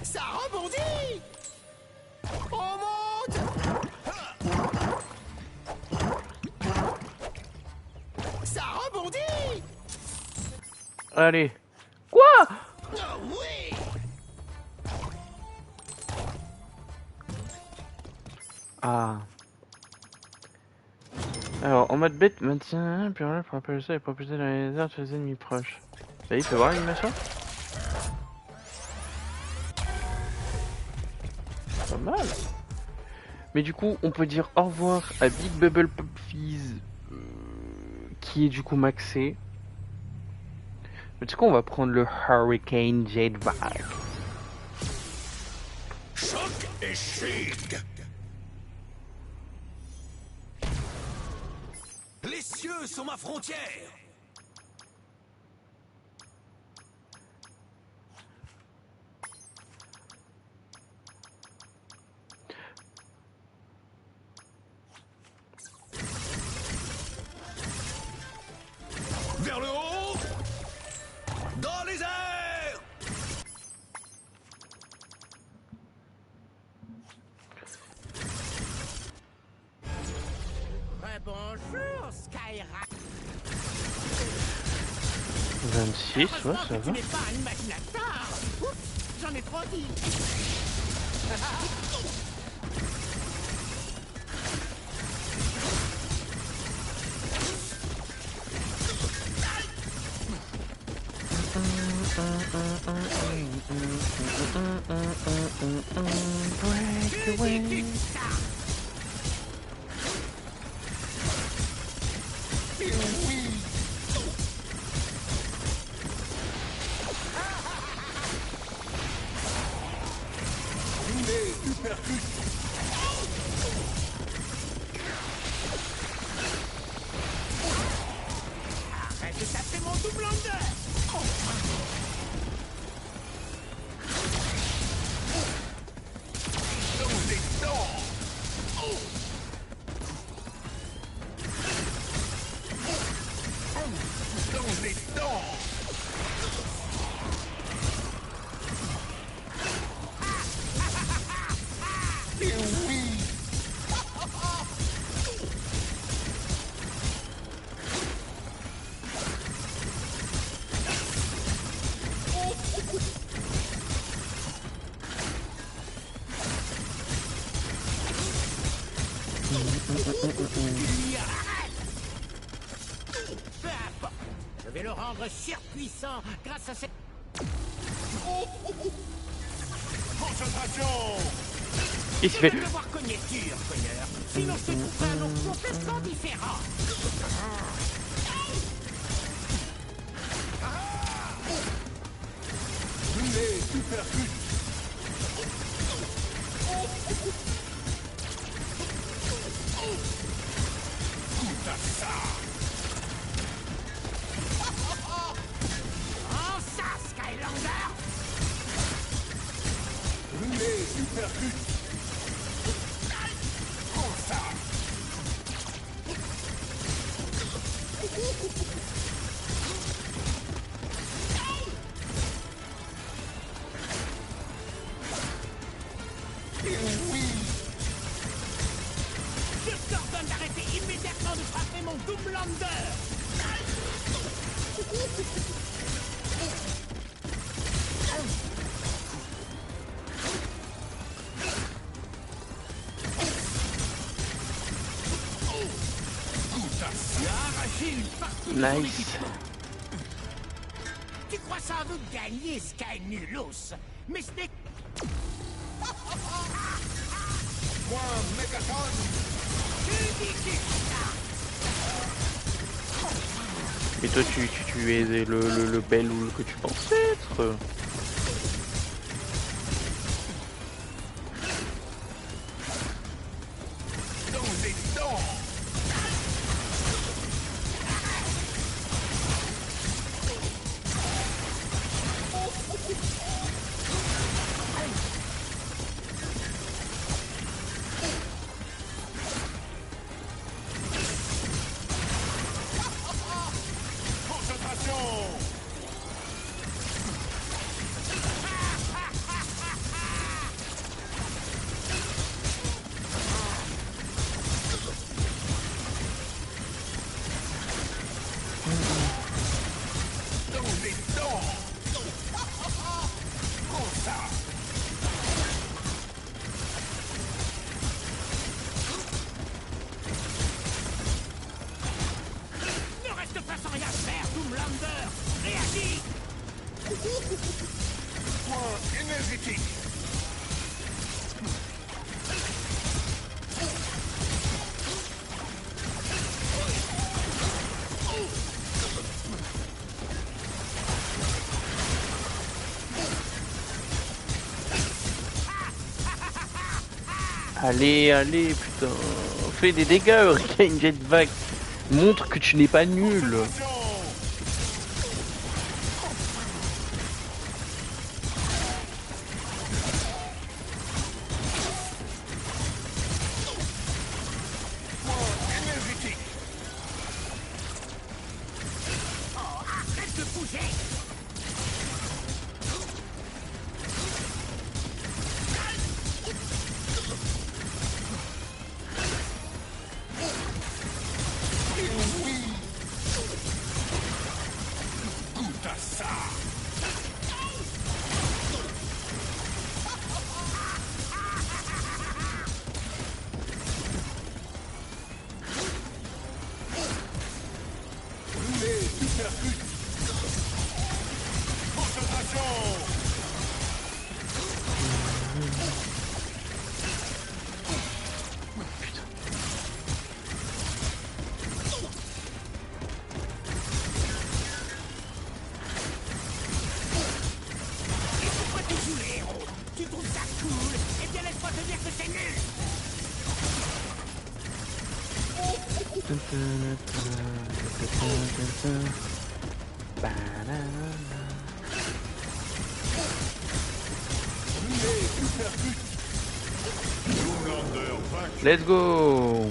[SPEAKER 6] Ça rebondit. On monte. Ça rebondit.
[SPEAKER 1] Allez. Quoi?
[SPEAKER 6] Oh oui.
[SPEAKER 1] Ah. Alors, en mode bête, maintien, puis là pour appeler ça et propulser dans les airs sur les ennemis proches. Là, il peut voir l'animation? Pas mal. Mais du coup, on peut dire au revoir à Big Bubble Pop Fizz, qui est du coup maxé. Mais du coup, on va prendre le Hurricane Jade Vague.
[SPEAKER 4] Choc et Shield.
[SPEAKER 6] Les cieux sont ma frontière. Vers le haut. Dans les airs.
[SPEAKER 3] Bonjour, Skyra.
[SPEAKER 1] 26, ouais, ça va.
[SPEAKER 3] Tu n'es pas un imaginateur. Oups, j'en ai trop dit.
[SPEAKER 1] Break away.
[SPEAKER 3] Arrête de taper mon double en deux. Peu importe. Je vais le rendre surpuissant grâce à cette...
[SPEAKER 10] Concentration.
[SPEAKER 1] Il se fait.
[SPEAKER 3] Tu vas devoir cogner dur, cogneur. Sinon, je te trouve un nom complètement différent.
[SPEAKER 10] Brûlez, supercute. Tout à ça.
[SPEAKER 3] En ça, Skylander.
[SPEAKER 10] Brûlez, supercute. Prends ça.
[SPEAKER 3] Je t'ordonne d'arrêter immédiatement de frapper mon double lander. Tu as arraché une partie de ton
[SPEAKER 1] Nice.
[SPEAKER 3] équipement. Tu crois sans doute gagner, Sky Nulos, mais ce n'est...
[SPEAKER 10] Point Megaton.
[SPEAKER 3] que dis-tu ça?
[SPEAKER 1] Et toi, tu es le bel ou que tu penses être.
[SPEAKER 10] Dans les dents. Concentration. Dans les dents. Prends ça.
[SPEAKER 3] Ne reste pas sans rien faire, Doomlander. Réagis.
[SPEAKER 10] Point énergétique.
[SPEAKER 1] Allez, allez, putain. Fais des dégâts, Hurricane Jetpack. Montre que tu n'es pas nul.
[SPEAKER 10] Concentration. Point énergétique.
[SPEAKER 3] Oh, arrête de bouger. dire que c'est nul.
[SPEAKER 1] Let's go.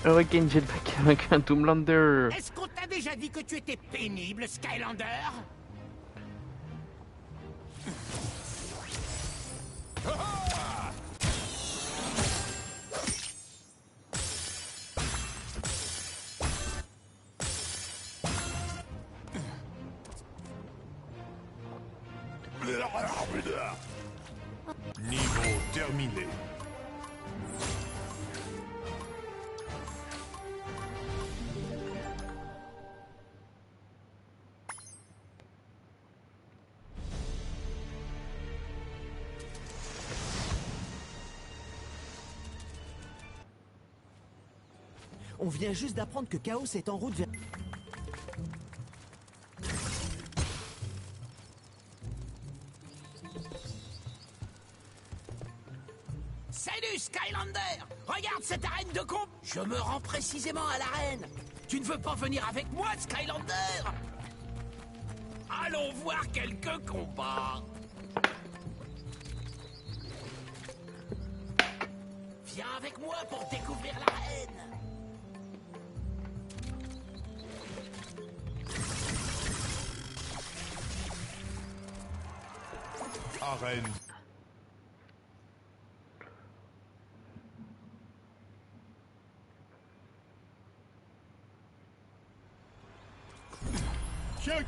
[SPEAKER 1] Hurricane Jetpack a vaincu un Doomlander.
[SPEAKER 3] Est-ce qu'on t'a déjà dit que tu étais pénible, Skylander?
[SPEAKER 10] Niveau terminé.
[SPEAKER 8] On vient juste d'apprendre que Chaos est en route vers...
[SPEAKER 3] Salut, Skylander! Regarde cette arène de combat! Je me rends précisément à l'arène! Tu ne veux pas venir avec moi, Skylander? Allons voir quelques combats! Viens avec moi pour découvrir l'arène!
[SPEAKER 10] Arène.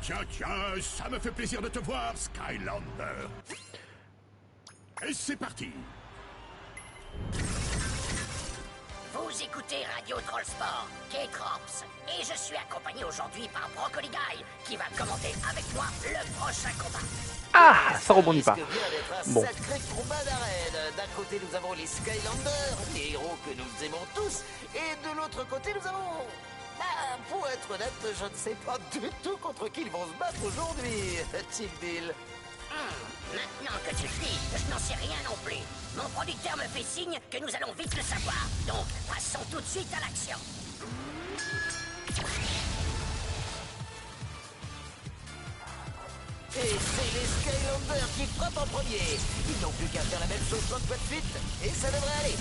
[SPEAKER 4] Tiens, ça me fait plaisir de te voir, Skylander. Et c'est parti.
[SPEAKER 11] Vous écoutez Radio Trollsport, K-Trops, et je suis accompagné aujourd'hui par Broccoli Guy, qui va commenter avec moi le prochain combat.
[SPEAKER 1] Ah, ça rebondit pas. Bon.
[SPEAKER 6] Sacré combat d'arène. D'un côté, nous avons les Skylanders, les héros que nous aimons tous, et de l'autre côté, nous avons... pour être honnête, je ne sais pas du tout contre qui ils vont se battre aujourd'hui, Chill Bill.
[SPEAKER 11] Maintenant que tu le dis, je n'en sais rien non plus. Mon producteur me fait signe que nous allons vite le savoir. Donc, passons tout de suite à l'action.
[SPEAKER 6] Et c'est les Skylanders qui frappent en premier. Ils n'ont plus qu'à faire la même chose 20 fois de suite, et ça devrait aller.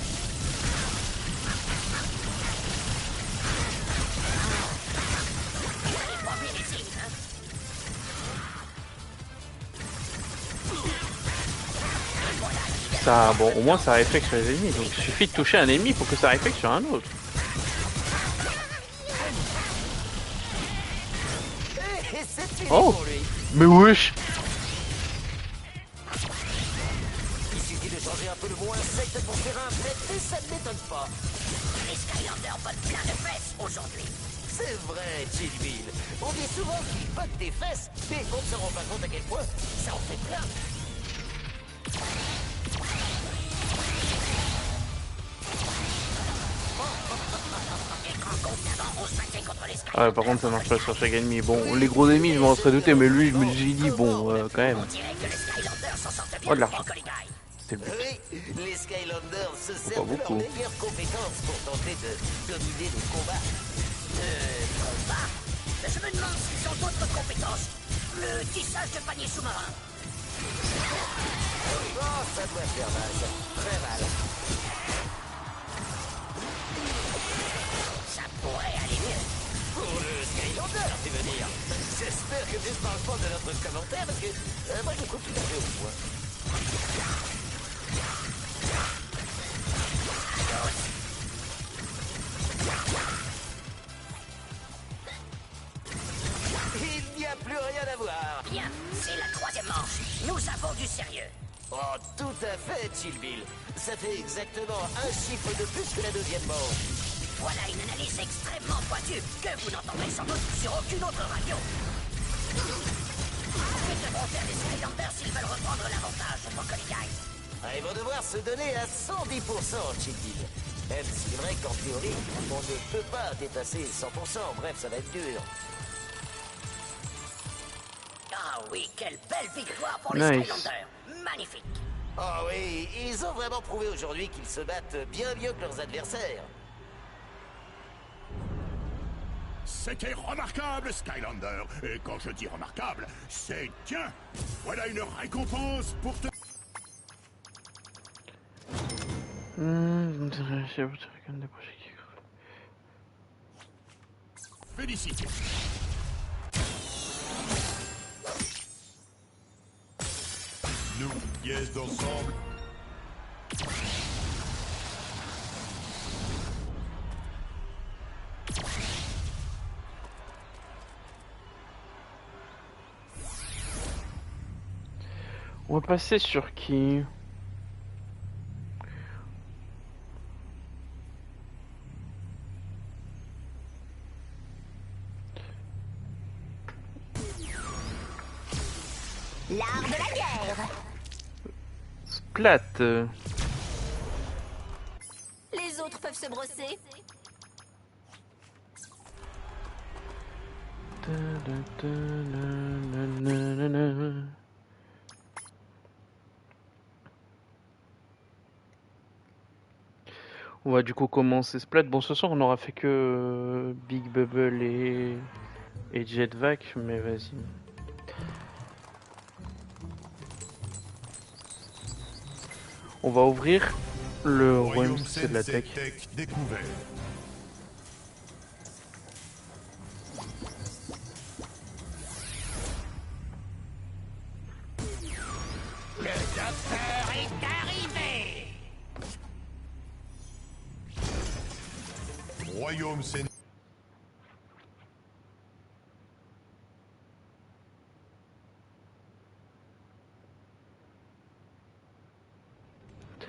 [SPEAKER 1] Ça, bon, au moins ça réflexe sur les ennemis. Donc il suffit de toucher un ennemi pour que ça réflexe sur un autre. Oh, mais wesh.
[SPEAKER 6] Il suffit de changer un peu le mot insecte pour faire un fait, et ça ne m'étonne pas.
[SPEAKER 11] Les Skylanders bottent plein de fesses aujourd'hui.
[SPEAKER 6] C'est vrai, Chill Bill. On dit souvent qu'ils bottent des fesses, mais on ne se rend pas compte à quel point ça en fait plein.
[SPEAKER 1] Ah ouais, par contre ça marche pas sur chaque ennemi. Bon, les gros ennemis je m'en serais douté, mais lui je me suis dit bon, quand même. Oh de l'argent. C'est le but.
[SPEAKER 6] Oui, les Skylanders se
[SPEAKER 1] Pas
[SPEAKER 6] servent de leurs
[SPEAKER 1] beaucoup.
[SPEAKER 6] meilleures compétences pour tenter de dominer le combat.
[SPEAKER 11] Combat? Je me demande s'ils ont d'autres compétences. Le tissage de panier sous-marin.
[SPEAKER 6] Oh, ça doit faire mal, ça. Très mal.
[SPEAKER 11] Ça pourrait aller mieux.
[SPEAKER 6] Pour le Skylander, tu veux dire? J'espère que tu ne parles pas de notre commentaire, parce que moi je trouve tout à fait au point. Il n'y a plus rien à voir.
[SPEAKER 11] Bien, c'est la troisième manche. Nous avons du sérieux.
[SPEAKER 6] Oh, tout à fait, Chill Bill. Ça fait exactement un chiffre de plus que la deuxième manche.
[SPEAKER 11] Voilà une analyse extrêmement pointue que vous n'entendrez sans doute sur aucune autre radio. Ils devront faire des Skylanders s'ils veulent reprendre l'avantage, Broccoli Guy.
[SPEAKER 6] Ils vont devoir se donner à 110%, Chill Bill. Même s'il est vrai qu'en théorie, on ne peut pas dépasser 100%. Bref, ça va être dur.
[SPEAKER 11] Ah oui, quelle belle victoire pour
[SPEAKER 1] Nice.
[SPEAKER 11] les Skylanders. Magnifique.
[SPEAKER 6] Oh oui, ils ont vraiment prouvé aujourd'hui qu'ils se battent bien mieux que leurs adversaires.
[SPEAKER 4] C'était remarquable, Skylander. Et quand je dis remarquable, c'est tiens, voilà une récompense pour te... Félicité.
[SPEAKER 10] Nous, pièces d'ensemble.
[SPEAKER 1] On va passer sur qui?
[SPEAKER 11] L'art de la guerre.
[SPEAKER 1] Splat.
[SPEAKER 11] Les autres peuvent se brosser.
[SPEAKER 1] On va du coup commencer Splat. Bon, ce soir on aura fait que Big Bubble et Jetvac, mais vas-y. On va ouvrir le royaume c'est de la tech.
[SPEAKER 10] Découvert.
[SPEAKER 3] Le docteur est arrivé.
[SPEAKER 10] Royaume c'est...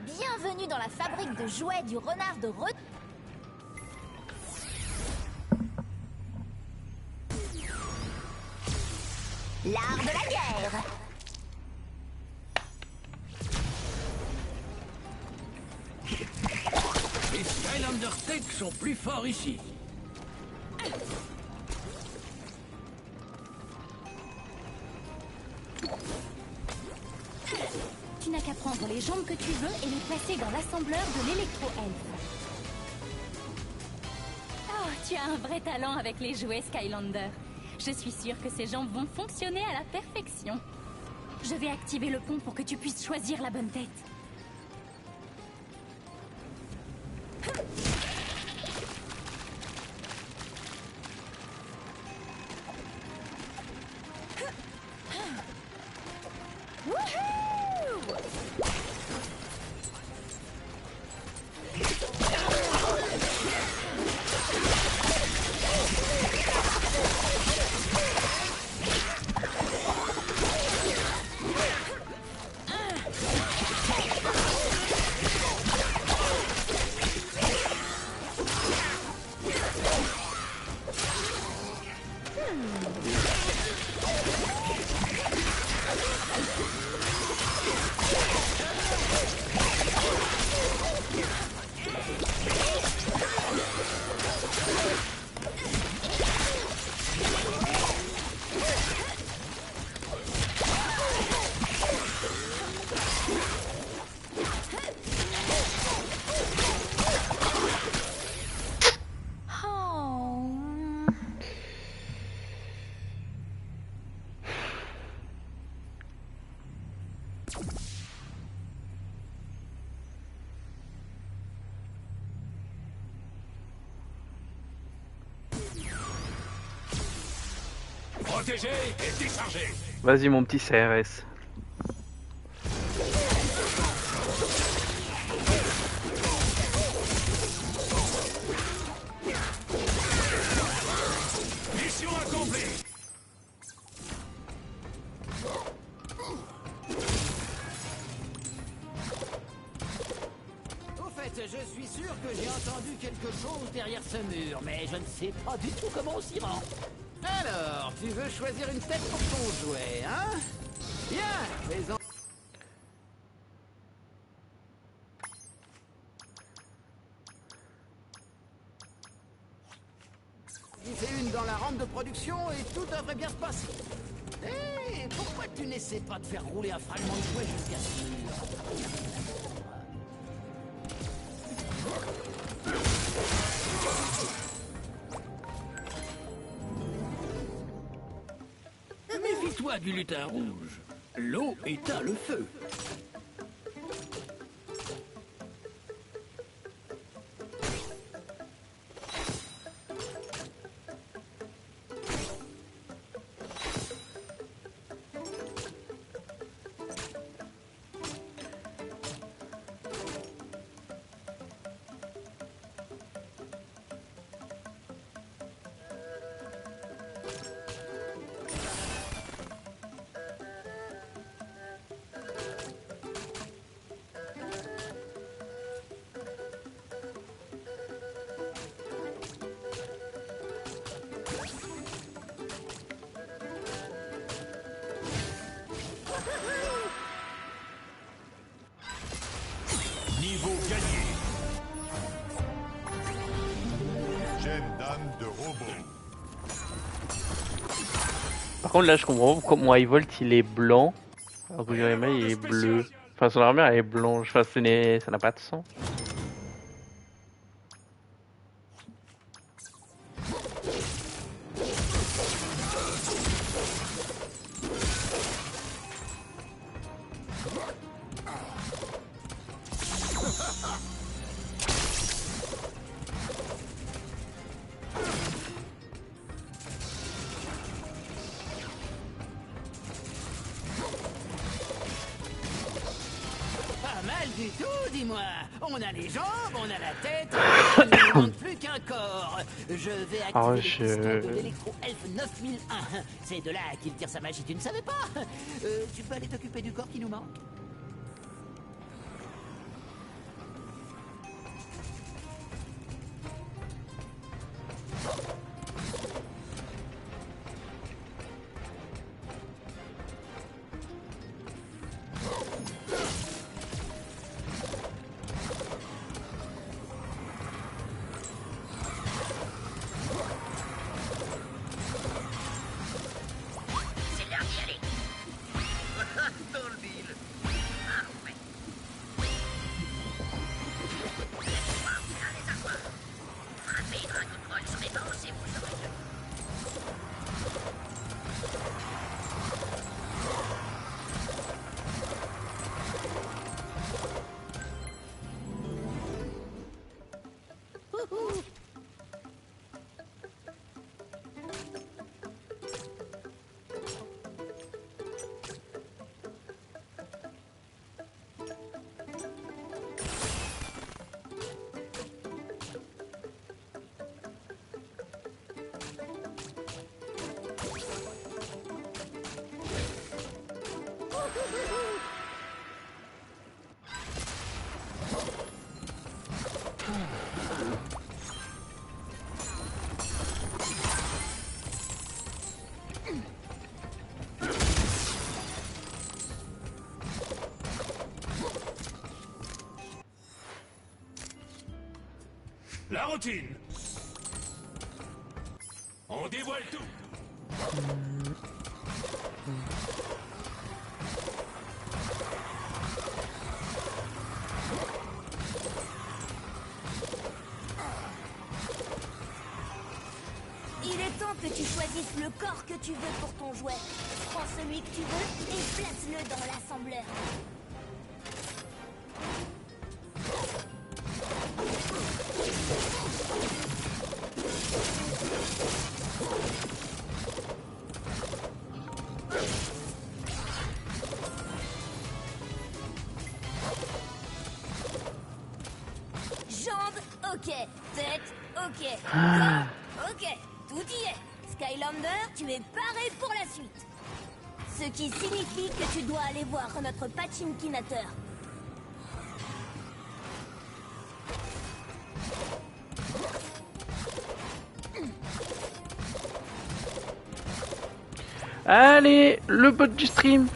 [SPEAKER 11] Bienvenue dans la fabrique de jouets du renard de Re... L'art de la guerre.
[SPEAKER 8] Les Skylander Tech sont plus forts ici.
[SPEAKER 5] Tu n'as qu'à prendre les jambes que tu veux et les placer dans l'assembleur de l'électro-elfe. Oh, tu as un vrai talent avec les jouets, Skylander. Je suis sûre que ces jambes vont fonctionner à la perfection. Je vais activer le pont pour que tu puisses choisir la bonne tête.
[SPEAKER 4] Protégé et déchargé.
[SPEAKER 1] Vas-y mon petit CRS.
[SPEAKER 4] Mission accomplie.
[SPEAKER 8] Au fait, je suis sûr que j'ai entendu quelque chose derrière ce mur, mais je ne sais pas du tout comment on s'y rend. Alors, tu veux choisir une tête pour ton jouet, hein? Bien, fais-en. Il fait une dans la rampe de production et tout devrait bien se passer. Hé, pourquoi tu n'essaies pas de faire rouler un fragment de jouet jusqu'à ce mur? Méfie-toi du lutin rouge. L'eau éteint le feu.
[SPEAKER 10] Niveau gagné. Gemme d'âme de robot.
[SPEAKER 2] Par contre là je comprends pas pourquoi mon Highvolt il est blanc alors que Jeremiah il est bleu. Enfin son armure elle est blanche, enfin ça n'a pas de sens.
[SPEAKER 8] Du tout, dis-moi. On a les jambes, on a la tête, il ne nous manque plus qu'un corps. Je vais activer le pistol de l'électro-elfe 9001. C'est de là qu'il tire sa magie, tu ne savais pas? Tu peux aller t'occuper du corps qui nous manque?
[SPEAKER 7] La routine. On dévoile tout.
[SPEAKER 12] Il est temps que tu choisisses le corps que tu veux pour ton jouet. Prends celui que tu veux et place-le dans l'assembleur. Jambes, ok. Tête, ok. Corps, ok. Tout y est. Skylander, tu es paré pour la suite. Ce qui signifie que tu dois aller voir notre patchinkinateur.
[SPEAKER 2] Allez, le bot du stream.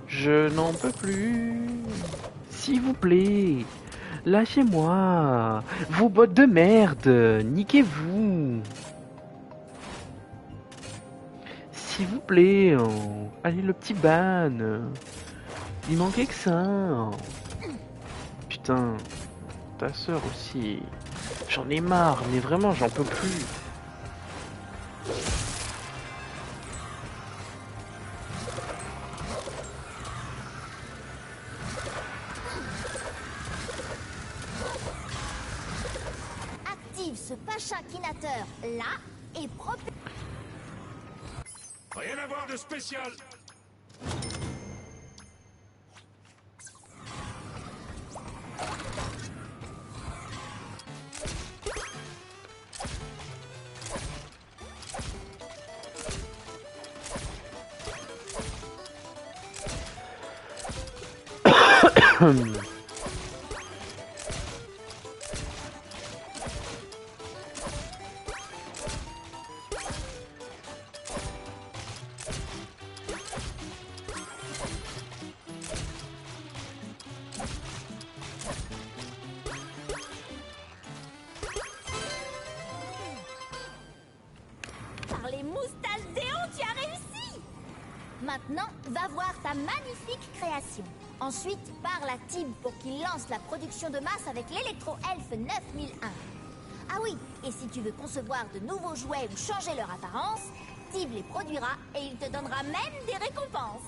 [SPEAKER 2] Je n'en peux plus. S'il vous plaît, lâchez-moi. Vos bots de merde, niquez-vous.
[SPEAKER 1] s'il vous plaît. Allez, le petit ban. Il manquait que ça. Putain, ta sœur aussi. J'en ai marre, mais vraiment, j'en peux plus.
[SPEAKER 12] Active ce pachakinateur là et propulse.
[SPEAKER 7] Rien à voir de spécial.
[SPEAKER 12] Par les moustaches Déon, tu as réussi! Maintenant, va voir ta magnifique création. Ensuite, parle à Tib pour qu'il lance la production de masse avec l'électro-elfe 9001. Ah oui, et si tu veux concevoir de nouveaux jouets ou changer leur apparence, Tib les produira et il te donnera même des récompenses.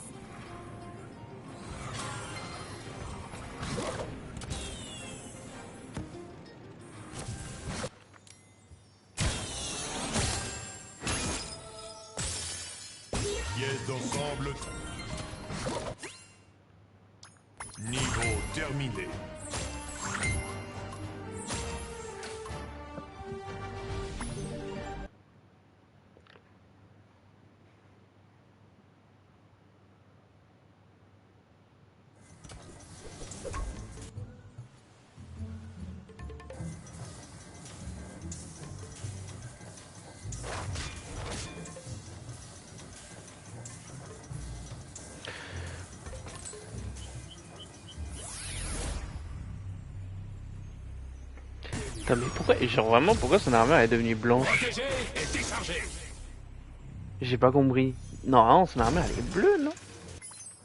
[SPEAKER 10] Pièce d'ensemble. Niveau terminé.
[SPEAKER 1] Putain, mais pourquoi, genre vraiment, pourquoi son armure est devenue blanche?
[SPEAKER 7] Protégé et déchargé.
[SPEAKER 1] J'ai pas compris. Non, son armure elle est bleue, non?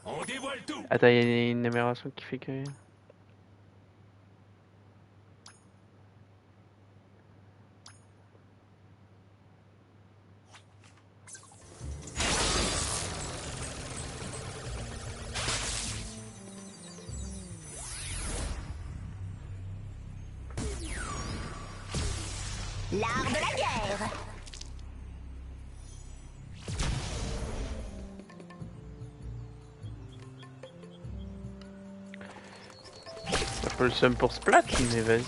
[SPEAKER 7] On dévoile tout.
[SPEAKER 1] Attends, il y a une amélioration qui fait que...
[SPEAKER 12] L'art de la guerre.
[SPEAKER 1] Un peu le seum pour Splat, mais vas-y.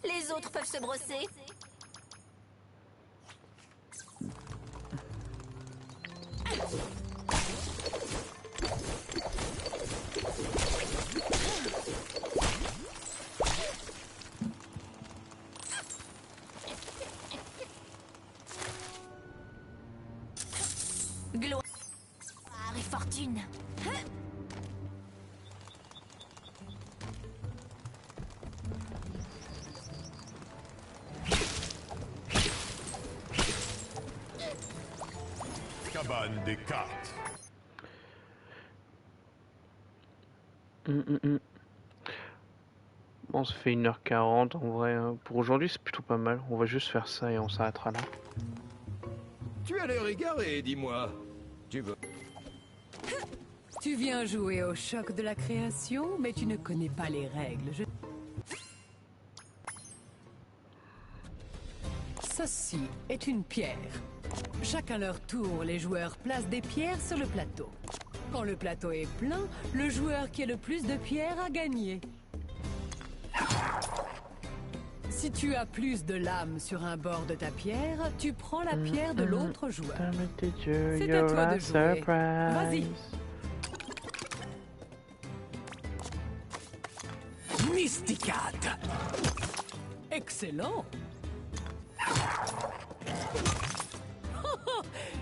[SPEAKER 12] Les autres peuvent se brosser. Gloire et fortune.
[SPEAKER 10] Cabane des cartes.
[SPEAKER 1] Bon, ça fait 1h40 en vrai. Pour aujourd'hui, c'est plutôt pas mal. On va juste faire ça et on s'arrêtera là.
[SPEAKER 9] Tu as l'air égaré, dis-moi. Tu veux...
[SPEAKER 13] Tu viens jouer au choc de la création, mais tu ne connais pas les règles. Ceci est une pierre. Chacun leur tour, les joueurs placent des pierres sur le plateau. Quand le plateau est plein, le joueur qui a le plus de pierres a gagné. Si tu as plus de lames sur un bord de ta pierre, tu prends la pierre de l'autre joueur. C'est à toi de jouer. Vas-y.
[SPEAKER 8] Mysticat.
[SPEAKER 13] Excellent.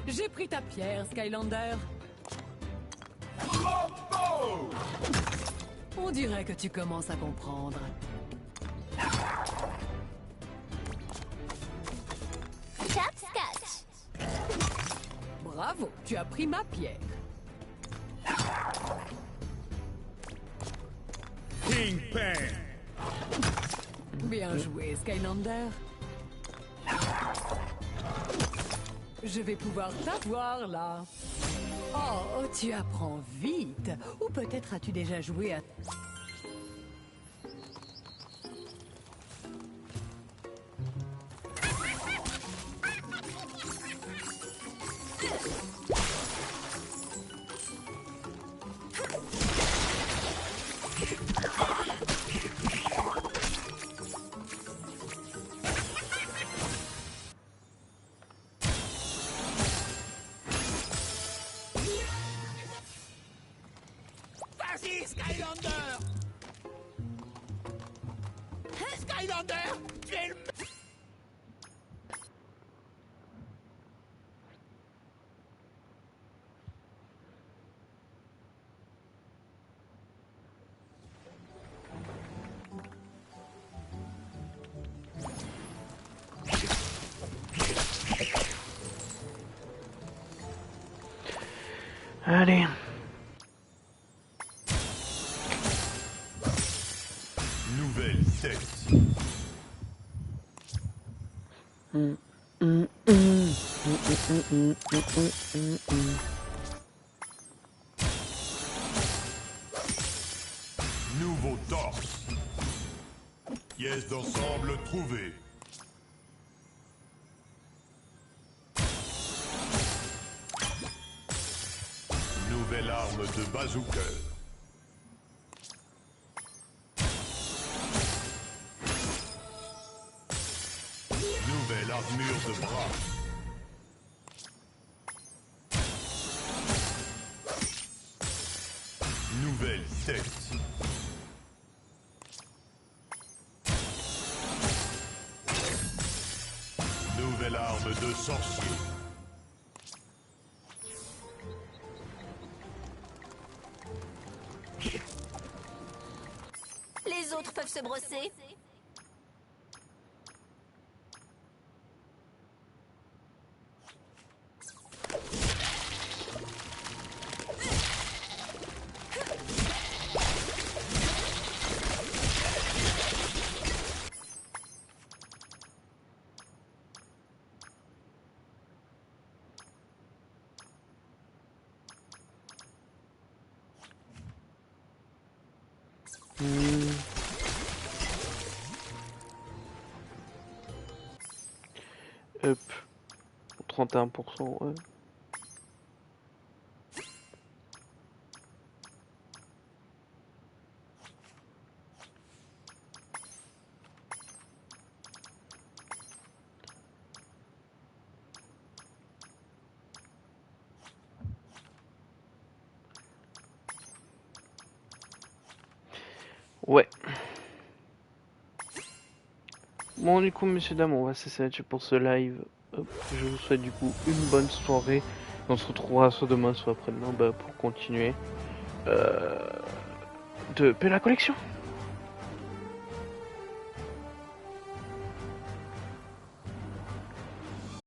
[SPEAKER 13] J'ai pris ta pierre, Skylander. On dirait que tu commences à comprendre.
[SPEAKER 12] Ciao,
[SPEAKER 13] Bravo, tu as pris ma pierre.
[SPEAKER 7] King Pen.
[SPEAKER 13] Bien joué, Skylander. Je vais pouvoir t'avoir là. Oh, tu apprends vite. Ou peut-être as-tu déjà joué à...
[SPEAKER 3] Vas-y, Skylander! Skylander, tu es le...
[SPEAKER 1] Allez.
[SPEAKER 10] Nouvelle tête. Nouveau torse. Pièce d'ensemble trouvée. Nouvelle arme de bazooka. Nouvelle armure de bras. Nouvelle tête. Nouvelle arme de sorcier.
[SPEAKER 12] Les autres peuvent se brosser.
[SPEAKER 1] Hop. 31%, ouais. Ouais. Bon, du coup, messieurs, dames, on va cesser là-dessus pour ce live. Hop, je vous souhaite du coup une bonne soirée. On se retrouvera soit demain, soit après-demain pour continuer de payer la collection.